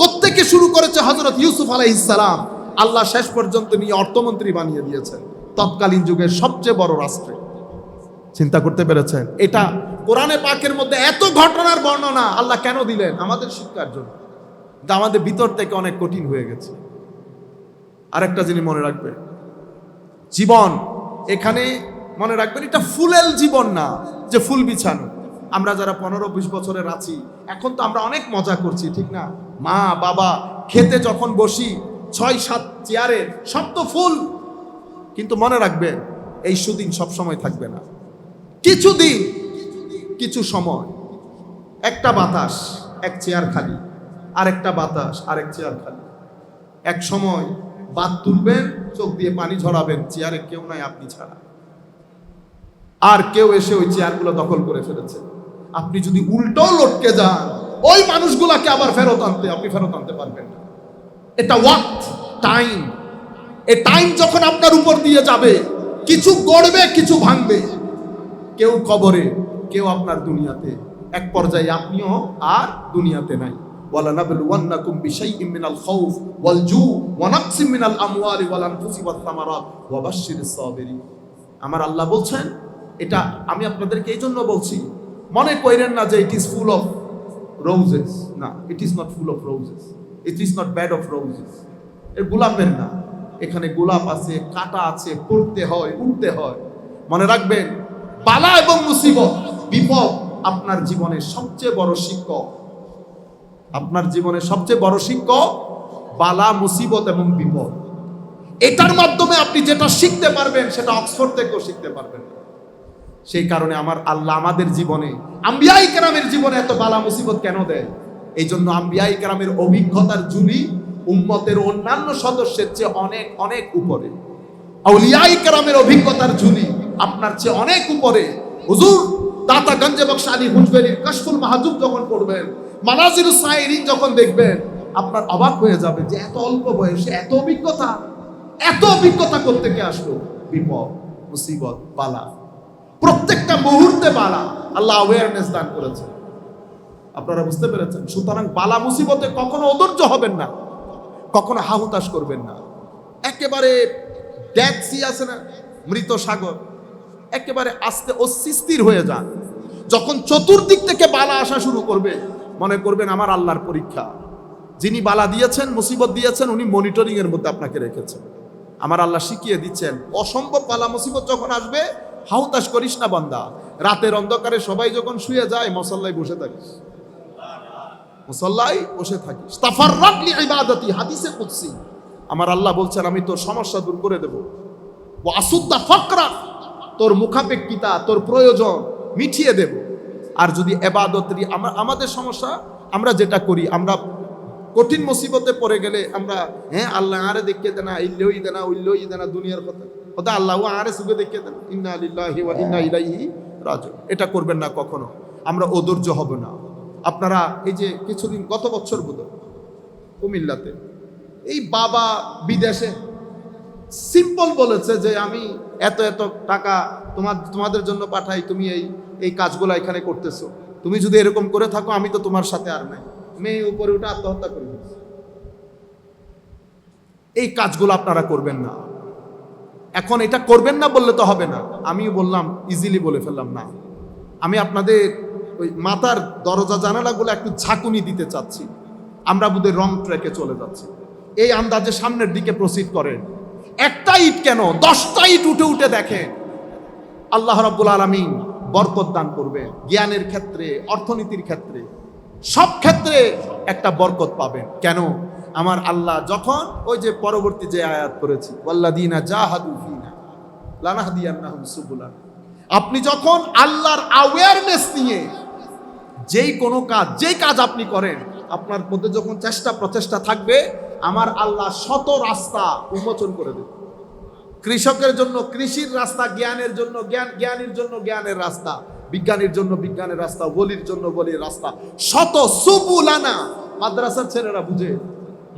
Speaker 1: কোত্থেকে শুরু করেছে হযরত ইউসুফ আলাইহিস সালাম, আল্লাহ শেষ পর্যন্ত নিয়ে অর্থমন্ত্রী বানিয়ে দিয়েছেন তৎকালীন যুগের সবচেয়ে বড় রাষ্ট্রে। চিন্তা করতে পেরেছেন? এটা কোরআনে পাকের মধ্যে এত ঘটনার বর্ণনা আল্লাহ কেন দিলেন? আমাদের শিক্ষার জন্য। কিন্তু আমাদের ভিতর থেকে অনেক কঠিন হয়ে গেছে। আরেকটা জিনিস মনে রাখবেন, জীবন এখানে মনে রাখবেন এটা ফুলেল জীবন না যে ফুল বিছানো। আমরা যারা 15-20 বছরের আছি, এখন তো আমরা অনেক মজা করছি, ঠিক না? মা বাবা খেতে যখন বসি 6-7 চেয়ারে সব তো ফুল। কিন্তু মনে রাখবেন এই সুদিন সব সময় থাকবে না। কিছুদিন, কিছু সময়, একটা বাতাস এক চেয়ার খালি, আরেকটা বাতাস আরেক চেয়ার খালি। এক সময় বাত তুলবেন, চোখ দিয়ে পানি ঝরাবেন, চেয়ারে কেউ নাই আপনি ছাড়া। আর কেউ এসে ওই চেয়ারগুলো দখল করে ফেলেছে। আপনি যদি উল্টো লটকে যান, ওই মানুষগুলাকে আবার আপনি ফেরত আনতে পারবেন না। এটা ওয়াক্ত, টাইম। এই টাইম যখন আপনার উপর দিয়ে যাবে, কিছু গড়বে, কিছু ভাঙবে। কেউ কবরে, কেউ আপনার দুনিয়াতে। এক পর্যায়ে আপনিও আর দুনিয়াতে নাই। ওয়ালানাবলুওয়ান্নাকুম বিশাইইম মিনাল খাউফ ওয়াল জু ওয়া নাকসিম মিনাল আমওয়ালি ওয়াল আনফুসি ওয়াস সামারাত ওয়া বাশশিরিস সাবিরিন। আমার আল্লাহ বলছেন, এটা আমি আপনাদেরকে এই জন্য বলছি, মনে করেন না যে it is full of roses. না, it is not full of roses, it is not bed of roses. এর গোলাপের না, এখানে গোলাপ আছে, কাঁটা আছে, পড়তে হয়, উঠতে হয়। মনে রাখবেন, বালা এবং মুসিবত, বিপদ আপনার জীবনের সবচেয়ে বড় শিক্ষক। আপনার জীবনের সবচেয়ে বড় শিক্ষক বালা, মুসিবত এবং বিপদ। এটার মাধ্যমে আপনি যেটা শিখতে পারবেন সেটা অক্সফোর্ড থেকেও শিখতে পারবেন। সেই কারণে আমার আল্লাহ আমাদের জীবনে, আম্বিয়ায়ে কেরামের জীবনে এত বালা মুসিবত কেন দেয়? এই জন্য আম্বিয়ায়ে কেরামের অভিজ্ঞতার ঝুলি উম্মতের অন্যান্য সদস্যের চেয়ে অনেক অনেক উপরে। আউলিয়ায়ে কেরামের অভিজ্ঞতার ঝুলি আপনার চেয়ে অনেক উপরে। হুজুর দাতা গঞ্জে বখশ আলী হুজবেরির কাশফুল মাহজুব যখন পড়বেন, মানাজিরুস সাইরিন যখন দেখবেন, আপনার অবাক হয়ে যাবে যে এত অল্প বয়সে এত অভিজ্ঞতা করতে কে আসলো? বিপদ, মুসিবত, বালা, প্রত্যেকটা মুহূর্তে বালা। আল্লাহ অ্যাওয়ারনেস দান করেছে। আপনারা বুঝতে পেরেছেন? সুতরাং বালা মুসিবতে কখনো অধৈর্য হবেন না, কখনো হাহুতাশ করবেন না। একেবারে ডেড সি আছে না, মৃত সাগর, একেবারে আস্তে অস্থির হয়ে যান। যখন চতুর্দিক থেকে বালা আসা শুরু করবে, মনে করবেন আমার আল্লাহর পরীক্ষা। যিনি বালা দিয়েছেন, মুসিবত দিয়েছেন, উনি মনিটরিং এর মধ্যে আপনাকে রেখেছেন। আমার আল্লাহ শিখিয়ে দিচ্ছেন, অসম্ভব বালা মুসিবত যখন আসবে হাউতাশ করিস না বান্দা। রাতের অন্ধকারে সবাই যখন শুয়ে যায়, মুসল্লায় বসে থাকিস, মুসল্লায় বসে থাকিস। তাফাররাক লিইবাদাতি, হাদিসে কুদসি। আমার আল্লাহ বলছেন, আমি তোর সমস্যা দূর করে দেব। ওয়া আসুদ্দা ফাকরা, তোর মুখাপেক্ষিতা, তোর প্রয়োজন মিটিয়ে দেব। আর যদি ইবাদতরি, আমাদের সমস্যা, আমরা যেটা করি, আমরা কঠিন মুসিবতে পড়ে গেলে আমরা আল্লাহ আরে দেখিয়ে দেনা, ইল্লই দেনা, উল্লই দেনা, দুনিয়ার কথা আল্লাহ আরে সুখে দেখিয়ে দেন, ইন্না লিল্লাহি ওয়া ইন্না ইলাইহি রাজিউন। এটা করবেন না কখনো। আমরা অধৈর্য হব না। আপনারা এই যে কিছুদিন, গত বছর বোধহয় কুমিল্লাতে এই বাবা বিদেশে সিম্পল বলেছে যে আমি এত এত টাকা তোমাদের জন্য পাঠাই, তুমি এই কাজগুলো এখানে করতেছো, তুমি যদি এরকম করে থাকো আমি তো তোমার সাথে আর নাই। মেয়ে উপরে উঠে আত্মহত্যা করে দিচ্ছে। এই কাজগুলো আপনারা করবেন না। এখন এটা করবেন না বললে তো হবে না, আমিও বললাম, ইজিলি বলে ফেললাম না। আমি আপনাদের ওই মাথার দরজা জানালাগুলো একটু ঝাঁকুনি দিতে চাচ্ছি। আমরা বোধহয় রং ট্র্যাকে চলে যাচ্ছি। এই আন্দাজে সামনের দিকে প্রসিড করেন। একটা ইট কেন 10টা ইট উঠে উঠে দেখেন, আল্লাহ রাব্বুল আলামিন বরকত দান করবে। জ্ঞানের ক্ষেত্রে, অর্থনীতির ক্ষেত্রে, সব ক্ষেত্রে একটা বরকত পাবেন। কেন? আমার আল্লাহ যখন ওই যে পরবর্তী যে আয়াত করেছি, ওয়াল্লাযীনা জাহাদু ফীনা লানাহদিয়ান্নাহুম সুবুলানা, আপনি যখন আল্লাহর অ্যাওয়ারনেস নিয়ে যেই কোনো কাজ, যেই কাজ আপনি করেন, আপনার মধ্যে যখন চেষ্টা প্রচেষ্টা থাকবে, আমার আল্লাহ শত রাস্তা উন্মোচন করে দেবে। কৃষকের জন্য কৃষির রাস্তা, জ্ঞানের জন্য জ্ঞানীর জন্য জ্ঞানের রাস্তা, বিজ্ঞানীর জন্য বিজ্ঞানের রাস্তা, বলির জন্য বলির রাস্তা, শত সুবুলানা। মাদ্রাসার ছেলেরা বুঝে,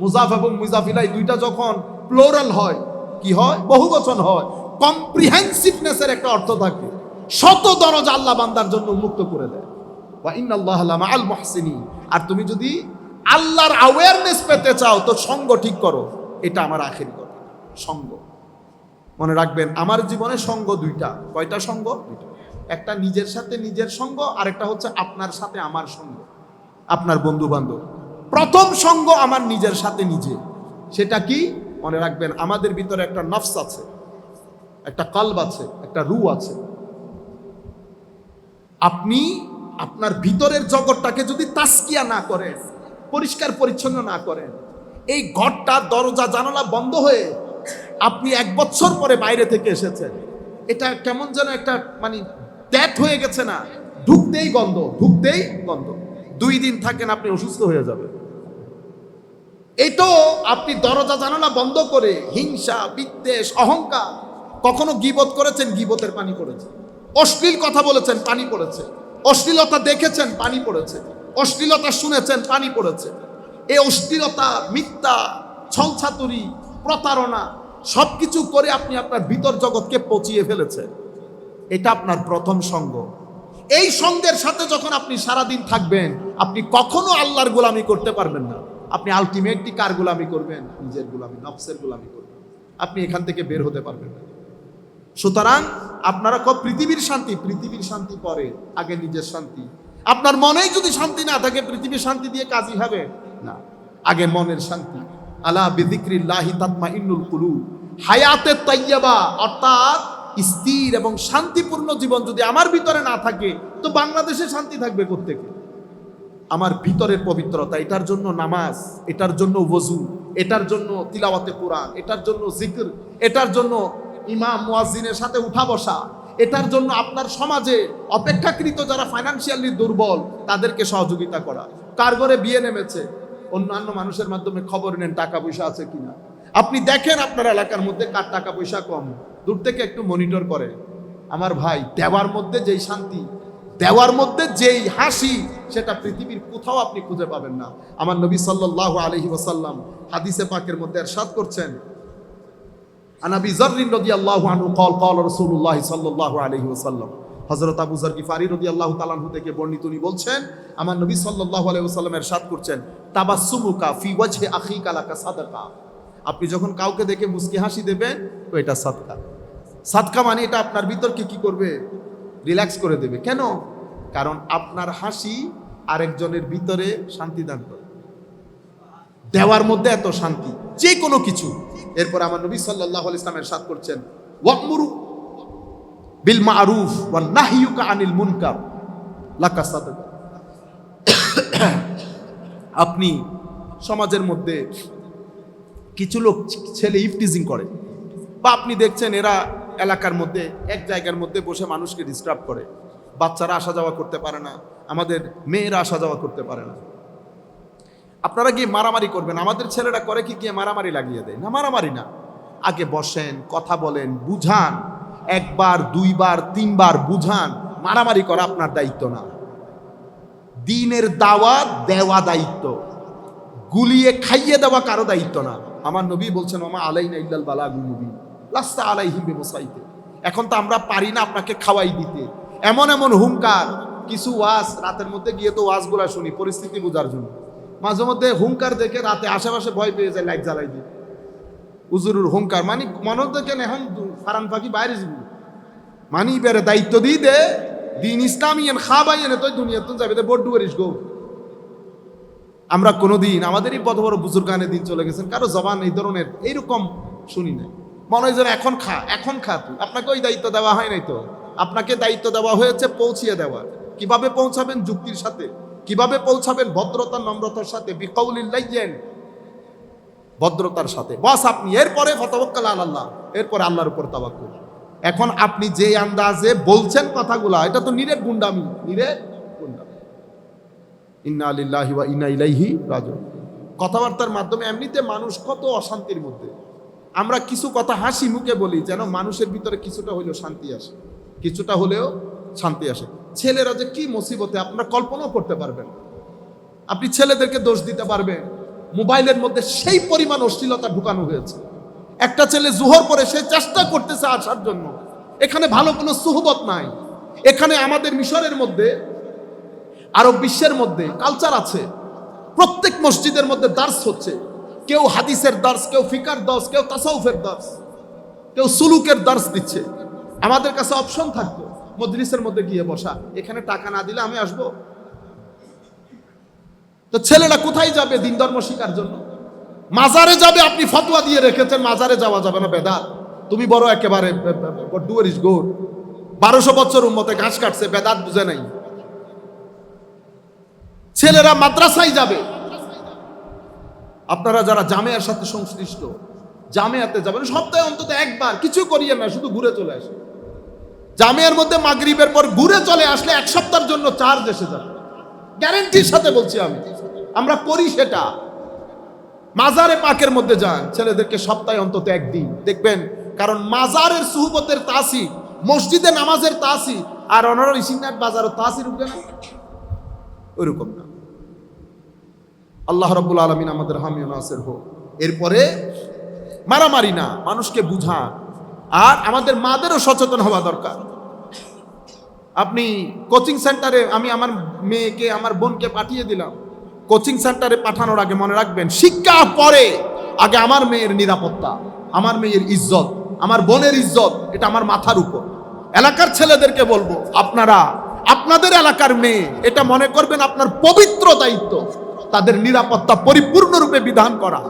Speaker 1: মুজাফ এবং মুজাফিলাই দুইটা যখন প্লোরাল হয়, কি হয়? বহুবচন হয়। কম্প্রিহেন্সিভনেসের একটা অর্থ থাকে। শত দরজা আল্লাহ বান্দার জন্য উন্মুক্ত করে দেয়। ওয়া ইন্নাল্লাহা লামাআল মুহসিনিন। আর তুমি যদি আল্লাহর অ্যাওয়ারনেস পেতে চাও তো সঙ্গ ঠিক করো। এটা আমার আখেরি কথা, সঙ্গ। মনে রাখবেন, আমার জীবনে সঙ্গ দুইটা। কয়টা সঙ্গ? দুইটা। একটা নিজের সাথে নিজের সঙ্গ, আর একটা হচ্ছে আপনার সাথে আমার সঙ্গ, আপনার বন্ধু বান্ধব। প্রথম সঙ্গ আমার নিজের সাথে নিজে। সেটা কি? মনে রাখবেন, আমাদের ভিতরে একটা নফস আছে, একটা কলব আছে, একটা রূহ আছে। আপনি আপনার ভিতরের জগৎটাকে যদি তাসকিয়া না করেন, পরিষ্কার পরিচ্ছন্ন না করেন, এই ঘরটা দরজা জানালা বন্ধ হয়ে আপনি 1 বছর পরে বাইরে থেকে এসেছেন, এটা কেমন যেন একটা মানে ড্যাট হয়ে গেছে না, ঢুকতেই গন্ধ, ঢুকতেই গন্ধ। 2 দিন থাকেন আপনি অসুস্থ হয়ে যাবেন। এটাও আপনি দরজা জানালা বন্ধ করে হিংসা, বিদ্বেষ, অহংকার, কখনো গীবত করেছেন, গীবতের পানি পড়েছে, অশ্লীল কথা বলেছেন, পানি পড়েছে, অশ্লীলতা দেখেছেন, পানি পড়েছে, অশ্লীলতা শুনেছেন, পানি পড়েছে। এই অশ্লীলতা, মিথ্যা, ছলছাতুরি, প্রতারণা সবকিছু করে আপনি আপনার ভিতর জগৎকে পচিয়ে ফেলেছেন। এটা আপনার প্রথম সঙ্গ। এই সঙ্গের সাথে যখন আপনি সারাদিন থাকবেন, আপনি কখনো আল্লাহর গোলামি করতে পারবেন না। আপনি আলটিমেটলি কার গোলামি করবেন? নিজের গোলামি, নফসের গোলামি করবেন। আপনি এখান থেকে বের হতে পারবেন না। সুতরাং আপনারা পৃথিবীর শান্তি, পৃথিবীর শান্তি পরে, আগে নিজের শান্তি। আপনার মনেই যদি শান্তি না থাকে, পৃথিবীর শান্তি দিয়ে কাজই হবে না। আগে মনের শান্তি। আলা বিযিকরিল্লাহি তাতমাইন্নুল কুলুব। হায়াতে তাইয়্যিবা, অর্থাৎ স্থির এবং শান্তিপূর্ণ জীবন যদি আমার ভিতরে না থাকে, তো বাংলাদেশে শান্তি থাকবে কোত্থেকে? আমার ভিতরের পবিত্রতা, এটার জন্য নামাজ, এটার জন্য ওযু, এটার জন্য তিলাওয়াতে কোরআন, এটার জন্য জিকির, এটার জন্য ইমাম মুয়াজ্জিনের সাথে উঠা বসা, এটার জন্য আপনার সমাজে অপেক্ষাকৃত যারা ফাইনান্সিয়ালি দুর্বল তাদেরকে সহযোগিতা করা। কার ঘরে বিয়ে নেমেছে, অন্যান্য মানুষের মাধ্যমে খবর নেন টাকা পয়সা আছে কিনা। আপনি দেখেন আপনার এলাকার মধ্যে কার টাকা পয়সা কম, দূর থেকে একটু মনিটর করে। আমার ভাই, দেওয়ার মধ্যে যেই শান্তি, দেওয়ার মধ্যে যেই হাসি, সেটা পৃথিবীর কোথাও আপনি খুঁজে পাবেন না। আমার নবী সাল্লাল্লাহু আলাইহি ওয়াসাল্লাম হাদিসে পাকের মধ্যে ইরশাদ করছেন, আনাবি যররিন রাদিয়াল্লাহু আনহু قال قال رسول الله সাল্লাল্লাহু আলাইহি ওয়াসাল্লাম। হযরত আবু যর গিফারি রাদিয়াল্লাহু তাআলা আনহু থেকে বর্ণিত, উনি বলছেন, আমার নবী সাল্লাল্লাহু আলাইহি ওয়াসাল্লাম ইরশাদ করছেন, তাবাসসুমুকা ফি ওয়াজহি আখিকা লাকা সাদাকা। আপনি যখন কাউকে দেখে মুস্কি হাসি দেবেন, তো এটা সাদকা। সাদকা মানে এটা আপনার ভিতরকে কি করবে? রিল্যাক্স করে দেবে। কেন? কারণ আপনার হাসি আরেকজনের ভিতরে শান্তি দান করে। দেওয়ার মধ্যে এত শান্তি, যে কোনো কিছু। এরপর আমার নবী সাল্লাল্লাহু আলাইহি ওয়াসাল্লাম ইরশাদ করছেন, ওয়া'মুরু বিল মা'রুফ ওয়া নাহয়ুকা আনিল মুনকার লাকা সাদাকা। আপনি সমাজের মধ্যে কিছু লোক ছেলে ইফটিজিং করে, বা আপনি দেখছেন এরা এলাকার মধ্যে এক জায়গার মধ্যে বসে মানুষকে ডিস্টার্ব করে, বাচ্চারা আসা যাওয়া করতে পারে না, আমাদের মেয়েরা আসা যাওয়া করতে পারে না, আপনারা গিয়ে মারামারি করবেন। আমাদের ছেলেরা করে কি? গিয়ে মারামারি লাগিয়ে দেয়। না, মারামারি না, আগে বসেন, কথা বলেন, বুঝান, 1 বার 2 বার 3 বার বুঝান। মারামারি করা আপনার দায়িত্ব না। দ্বীনের দাওয়াত দেওয়া দায়িত্ব, গুলিয়ে খাইয়ে দেওয়া কারো দায়িত্ব না। আমার নবী বলছেন, ওমা আলাইনা ইল্লাল বালাগুল মুবিন লাস্তা আলাইহিম বিমুসাইতে। এখন তো আমরা পারি না আপনাকে খাওয়াই দিতে। এমন এমন হুঙ্কার, কিছু ওয়াজ রাতের মধ্যে গিয়ে তো ওয়াজগুলা শুনি পরিস্থিতি বোঝার জন্য। মাঝে মধ্যে হুঙ্কার দেখে রাতে আশেপাশে ভয় পেয়ে যায়, লাইট জ্বালাই দিয়ে। হুজুরুর হুঙ্কার মানে মনে দেখেন এখন ফারান পাখি বাইরে যাব মানে বেড়ে দায়িত্ব দিয়ে দে দিন ইসলামী খাবাই এনে তুই দুনিয়া তুই যাবে বড্ডু করিস গো। আমরা কোনোদিন আমাদেরই বড় বড় বুজুর্গানের দিন চলে গেছেন, কারো জবান এই ধরনের এইরকম শুনি নাই। মনে হয় যেন এখন খা তুই, আপনাকে ওই দায়িত্ব দেওয়া হয় নাই তো। আপনাকে দায়িত্ব দেওয়া হয়েছে পৌঁছিয়ে দেওয়া। কিভাবে পৌঁছাবেন? যুক্তির সাথে। কিভাবে পৌঁছাবেন? ভদ্রতা নম্রতার সাথে, বিকাউলিল লাইয়িন, ভদ্রতার সাথে। বাস আপনি এরপরে ফাতাওয়াক্কাল আলাল্লাহ, এরপরে আল্লাহর উপর তাওয়াক্কুল। এখন আপনি যে আন্দাজে বলছেন কথাগুলা, এটা তো নিরেট গুন্ডামি, নিরেট গুন্ডামি। ইন্না লিল্লাহি ওয়া ইন্না ইলাইহি রাজিউন। কথাবার্তার মাধ্যমে এমনিতে মানুষ কত অশান্তির মধ্যে। আমরা কিছু কথা হাসি মুখে বলি যেন মানুষের ভিতরে কিছুটা হলেও শান্তি আসে, কিছুটা হলেও শান্তি আসে। ছেলেরা যে কি মুসিবতে আপনারা কল্পনাও করতে পারবেন। আপনি ছেলেদেরকে দোষ দিতে পারবেন, মোবাইলের মধ্যে সেই পরিমাণ অশ্লীলতা ঢুকানো হয়েছে। একটা ছেলে জোহর পরে সে চেষ্টা করতেছে আসার জন্য, এখানে ভালো কোনো সুহবত নাই। এখানে আমাদের মিশরের মধ্যে, আরব বিশ্বের মধ্যে কালচার আছে, প্রত্যেক মসজিদের মধ্যে দার্স হচ্ছে। কেউ হাদিসের দার্স, কেউ ফিকার দার্স, কেউ তাসাউফের দার্স, কেউ সুলুকের দার্স দিচ্ছে। আমাদের কাছে অপশন থাকতো মজলিসের মধ্যে গিয়ে বসা, এখানে টাকা না দিলে আমি আসবো? তো ছেলেরা কোথায় যাবে দিন ধর্ম শিকার জন্য? মাজারে যাবে। আপনি ফতোয়া দিয়ে রেখেছেন মাজারে যাওয়া যাবে না, বেদাত। তুমি বড় একেবারে ডুয়ারিস গোর, 1200 বছর উম্মতে ঘাস কাটছে, বেদাত বুঝে নাই। ছেলেরা মাদ্রাসায় যাবে। আপনারা যারা জামিয়ার সাথে সংশ্লিষ্ট, জামিয়াতে যাবেন সপ্তাহে অন্তত একবার, কিছু করিয়ে না, শুধু ঘুরে চলে আসে। জামিয়ার মধ্যে মাগরিবের পর ঘুরে চলে আসলে এক সপ্তাহের জন্য চার্জ এসে যাবে, গ্যারান্টির সাথে বলছি আমি। আমরা করি সেটা। মাজারে পাকের মধ্যে যান ছেলেদেরকে সপ্তাহে অন্তত একদিন, দেখবেন। কারণ মাজারের সুহবতের তাসি, মসজিদে নামাজের তাসি আর অনার ইসিনাট বাজারের তাসির উপরে না, ওইরকম না। আল্লাহ রাব্বুল আলামিন আমাদের হামি ও নাসির হোক। এরপরে মারামারি না, মানুষকে বুঝা। আর আমাদের মাদেরও সচেতন হওয়া দরকার। আপনি কোচিং সেন্টারে, আমি আমার মেয়েকে, আমার বোনকে পাঠিয়ে দিলাম। কোচিং সেন্টারে পাঠানোর আগে মনে রাখবেন, শিক্ষা পরে, আগে আমার মেয়ের নিরাপত্তা, আমার মেয়ের ইজ্জত, আমার বোনের ইজ্জত, এটা আমার মাথার উপর। এলাকার ছেলেদেরকে বলবো, আপনারা আপনাদের এলাকার মেয়ে, এটা মনে করবেন আপনার পবিত্র দায়িত্ব, তাদের নিরাপত্তা পরিপূর্ণরূপে বিধান করা।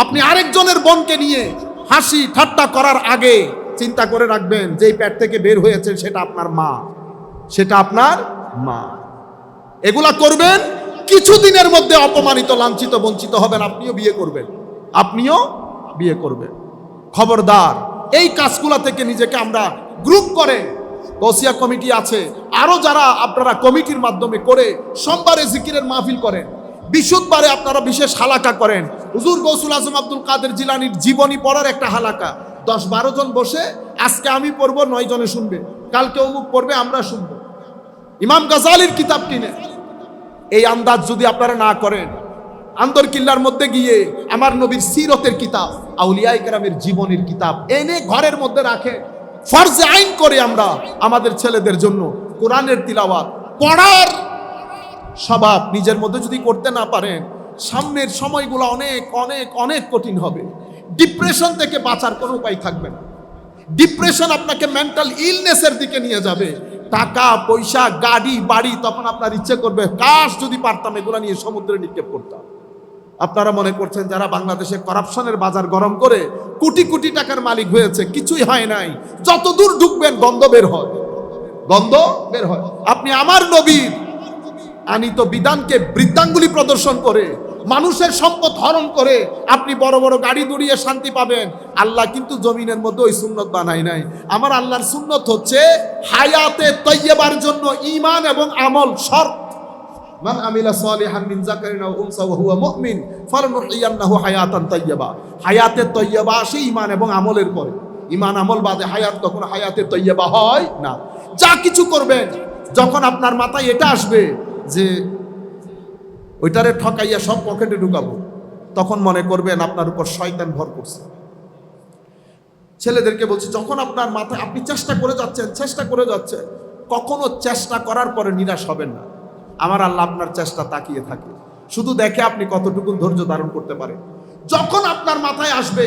Speaker 1: আপনি আরেকজনের বোনকে নিয়ে হাসি ঠাট্টা করার আগে চিন্তা করে রাখবেন যে এই পেট থেকে বের হয়েছে সেটা আপনার মা, সেটা আপনার মা। এগুলা করবেন, কিছুদিনের মধ্যে অপমানিত, লাঞ্ছিত, বঞ্চিত হবেন। আপনিও বিয়ে করবেন, আপনিও বিয়ে করবেন। খবরদার, এই কাজগুলা থেকে নিজেকে আমরা গ্রুপ করে, গৌসিয়া কমিটি আছে, আরো যারা আপনারা কমিটির মাধ্যমে করে সোমবারে জিকিরের মাহফিল করেন, বিশুদ্ধবারে আপনারা বিশেষ হালাকা করেন। হুজুর গৌসুল আজম আব্দুল কাদের জিলানীর জীবনী পড়ার একটা হালাকা, 10-12 জন বসে, আজকে আমি পড়বো, 9 জনে শুনবে, কালকে অমুক পড়বে, আমরা শুনবো। ইমাম গাজালির কিতাব কিনে, এই আন্দাজ যদি আপনারা না করেন, আন্দর কিল্লার মধ্যে গিয়ে আমার নবীর সিরতের কিতাব, আউলিয়ায়ে কেরামের জীবনের কিতাব এনে ঘরের মধ্যে রাখে, ফরজে আইন করে আমরা আমাদের ছেলেদের জন্য কোরআনের তিলাওয়াত পড়ার স্বভাব নিজের মধ্যে যদি করতে না পারেন, সামনের সময়গুলো অনেক অনেক অনেক কঠিন হবে। ডিপ্রেশন থেকে বাঁচার কোনো উপায় থাকবে না। ডিপ্রেশন আপনাকে মেন্টাল ইলনেসের দিকে নিয়ে যাবে। টাকা পয়সা, গাড়ি বাড়ি, তখন আপনার ইচ্ছে করবে কাশ যদি পারতাম এগুলো নিয়ে সমুদ্রে নিক্ষেপ করতাম। আপনারা মনে করছেন যারা বাংলাদেশে করাপশনের বাজার গরম করে কোটি কোটি টাকার মালিক হয়েছে, কিছুই হয় নাই। যত দূর ঢুকবেন গন্ধ বের হয়, গন্ধ বের হয়। আপনি আমার নবীর আনিত বিধানকে বৃদ্ধাঙ্গুলি প্রদর্শন করে, মানুষের সম্পদ হরণ করে আপনি বড় বড় গাড়ি দৌড়িয়ে শান্তি পাবেন। আল্লাহ কিন্তু জমিনের মধ্যে ওই সুন্নত বানাই নাই। আমার আল্লাহর সুন্নত হচ্ছে হায়াতে তৈয়বার জন্য ঈমান এবং আমল শর্ত। মান আমিলা সালিহান মিন যাকারিন আও উনসা ওয়া হুয়া মুমিন ফালানুহইয়ান্নাহু হায়াতান তাইয়্যিবা। হায়াতে তৈয়বা আসে ঈমান এবং আমলের পরে। ঈমান আমল বাদে হায়াত কখনো হায়াতে তৈয়বা হয় না। যা কিছু করবেন, যখন আপনার মাথায় এটা আসবে যে ওইটারে ঠকাইয়া সব পকেটে ঢুকাবো, তখন মনে করবেন আপনার উপর শয়তান ভর করছে। ছেলেদেরকে বলছি, যখন আপনার মাথায় আপনি চেষ্টা করে যাচ্ছেন, কখনো চেষ্টা করার পরে নিরাশ হবেন না। আমার আল্লাহ আপনার চেষ্টা তাকিয়ে থাকে, শুধু দেখে আপনি কতটুকু ধৈর্য ধারণ করতে পারেন। যখন আপনার মাথায় আসবে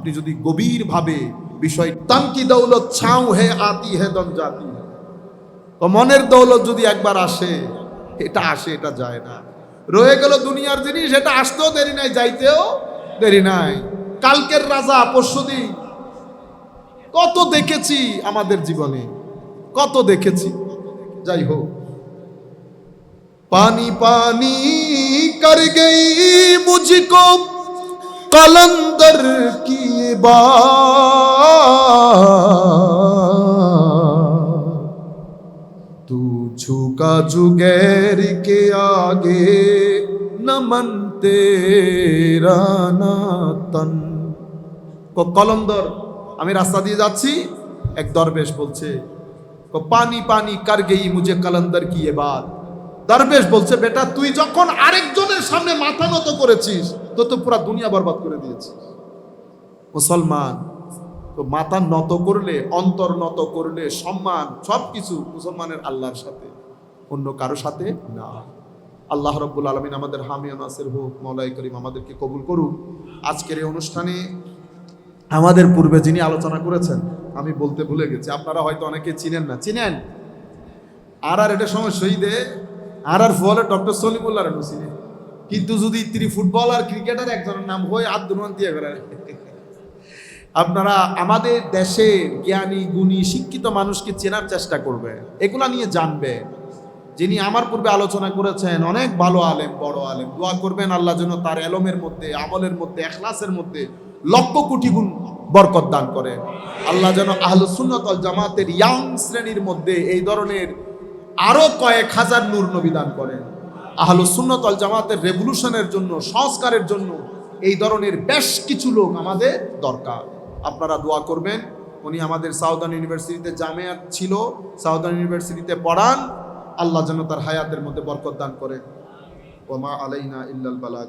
Speaker 1: আপনি যদি গভীরভাবে বিষয় তন কি দৌলত ছাউ হে আতি হে দম জাতি, ও মনের দৌলত যদি একবার আসে, এটা আসে এটা যায় না। রয়ে গেল দুনিয়ার জিনিস, এটা আসতেও দেরি নাই, যাইতেও দেরি নাই। কালকের রাজা পরশুদিন, কত দেখেছি আমাদের জীবনে, কত দেখেছি। যাই হোক, পানি পানি কর গই মুঝকো কলন্দর কি बात, तू झुका जुगैर के आगे नमन तेरा ना तन। কলন্দর, আমি রাস্তা দিয়ে যাচ্ছি, এক দরবেশ বলছে পানি পানি কর গই মুঝে কলন্দর কি বাত। দরবেশ বলছে, বেটা তুই যখন আরেকজনের সামনে মাথা নত করেছিস তো তো পুরো দুনিয়া বরবাদ করে দিয়েছিস। মুসলমান তো মাথা নত করলে, অন্তর নত করলে সম্মান সবকিছু মুসলমানের আল্লাহর সাথে, অন্য কারো সাথে না। আল্লাহ রাব্বুল আলামিন আমাদের হামি ও নাসির হোক, মওলাই করিম আমাদেরকে কবুল করুক। আজকের এই অনুষ্ঠানে আমাদের পূর্বে যিনি আলোচনা করেছেন, আমি বলতে ভুলে গেছি, আপনারা হয়তো অনেকে চিনেন না, চিনেন আর এটা সময় শহীদে আর ফুটবলের ডক্টর সলিমুল্লাহ রেনু চিনে, কিন্তু যদি ফুটবল আর ক্রিকেটার একজনের নাম হয় আব্দুল দিয়ে বেড়ায়। আপনারা আমাদের দেশের জ্ঞানী গুণী শিক্ষিত মানুষকে চেনার চেষ্টা করবে, এগুলা নিয়ে জানবে। যিনি আমার পূর্বে আলোচনা করেছেন অনেক ভালো আলেম, বড় আলেম, দোয়া করবেন আল্লাহ যেন তার এলমের মধ্যে, আমলের মধ্যে, ইখলাসের মধ্যে লক্ষ কোটি গুণ বরকত দান করেন। আল্লাহ যেন আহলুস সুন্নাত ওয়াল জামাতের ইয়াং শ্রেণীর মধ্যে এই ধরনের আরো কয়েক হাজার নূর নবী দান করেন। আহলুস সুন্নাত ওয়াল জামাতের রেভলিউশনের জন্য, সংস্কারের জন্য এই ধরনের বেশ কিছু লোক আমাদের দরকার। আপনারা দোয়া করবেন। উনি আমাদের সাউদার্ন ইউনিভার্সিটিতে জামিয়া ছিল, সাউদার্ন ইউনিভার্সিটিতে পড়ান। আল্লাহ যেন তার হায়াতের মধ্যে বরকত দান করেন। ওয়া মা আলাইনা ইল্লাল বালাগ।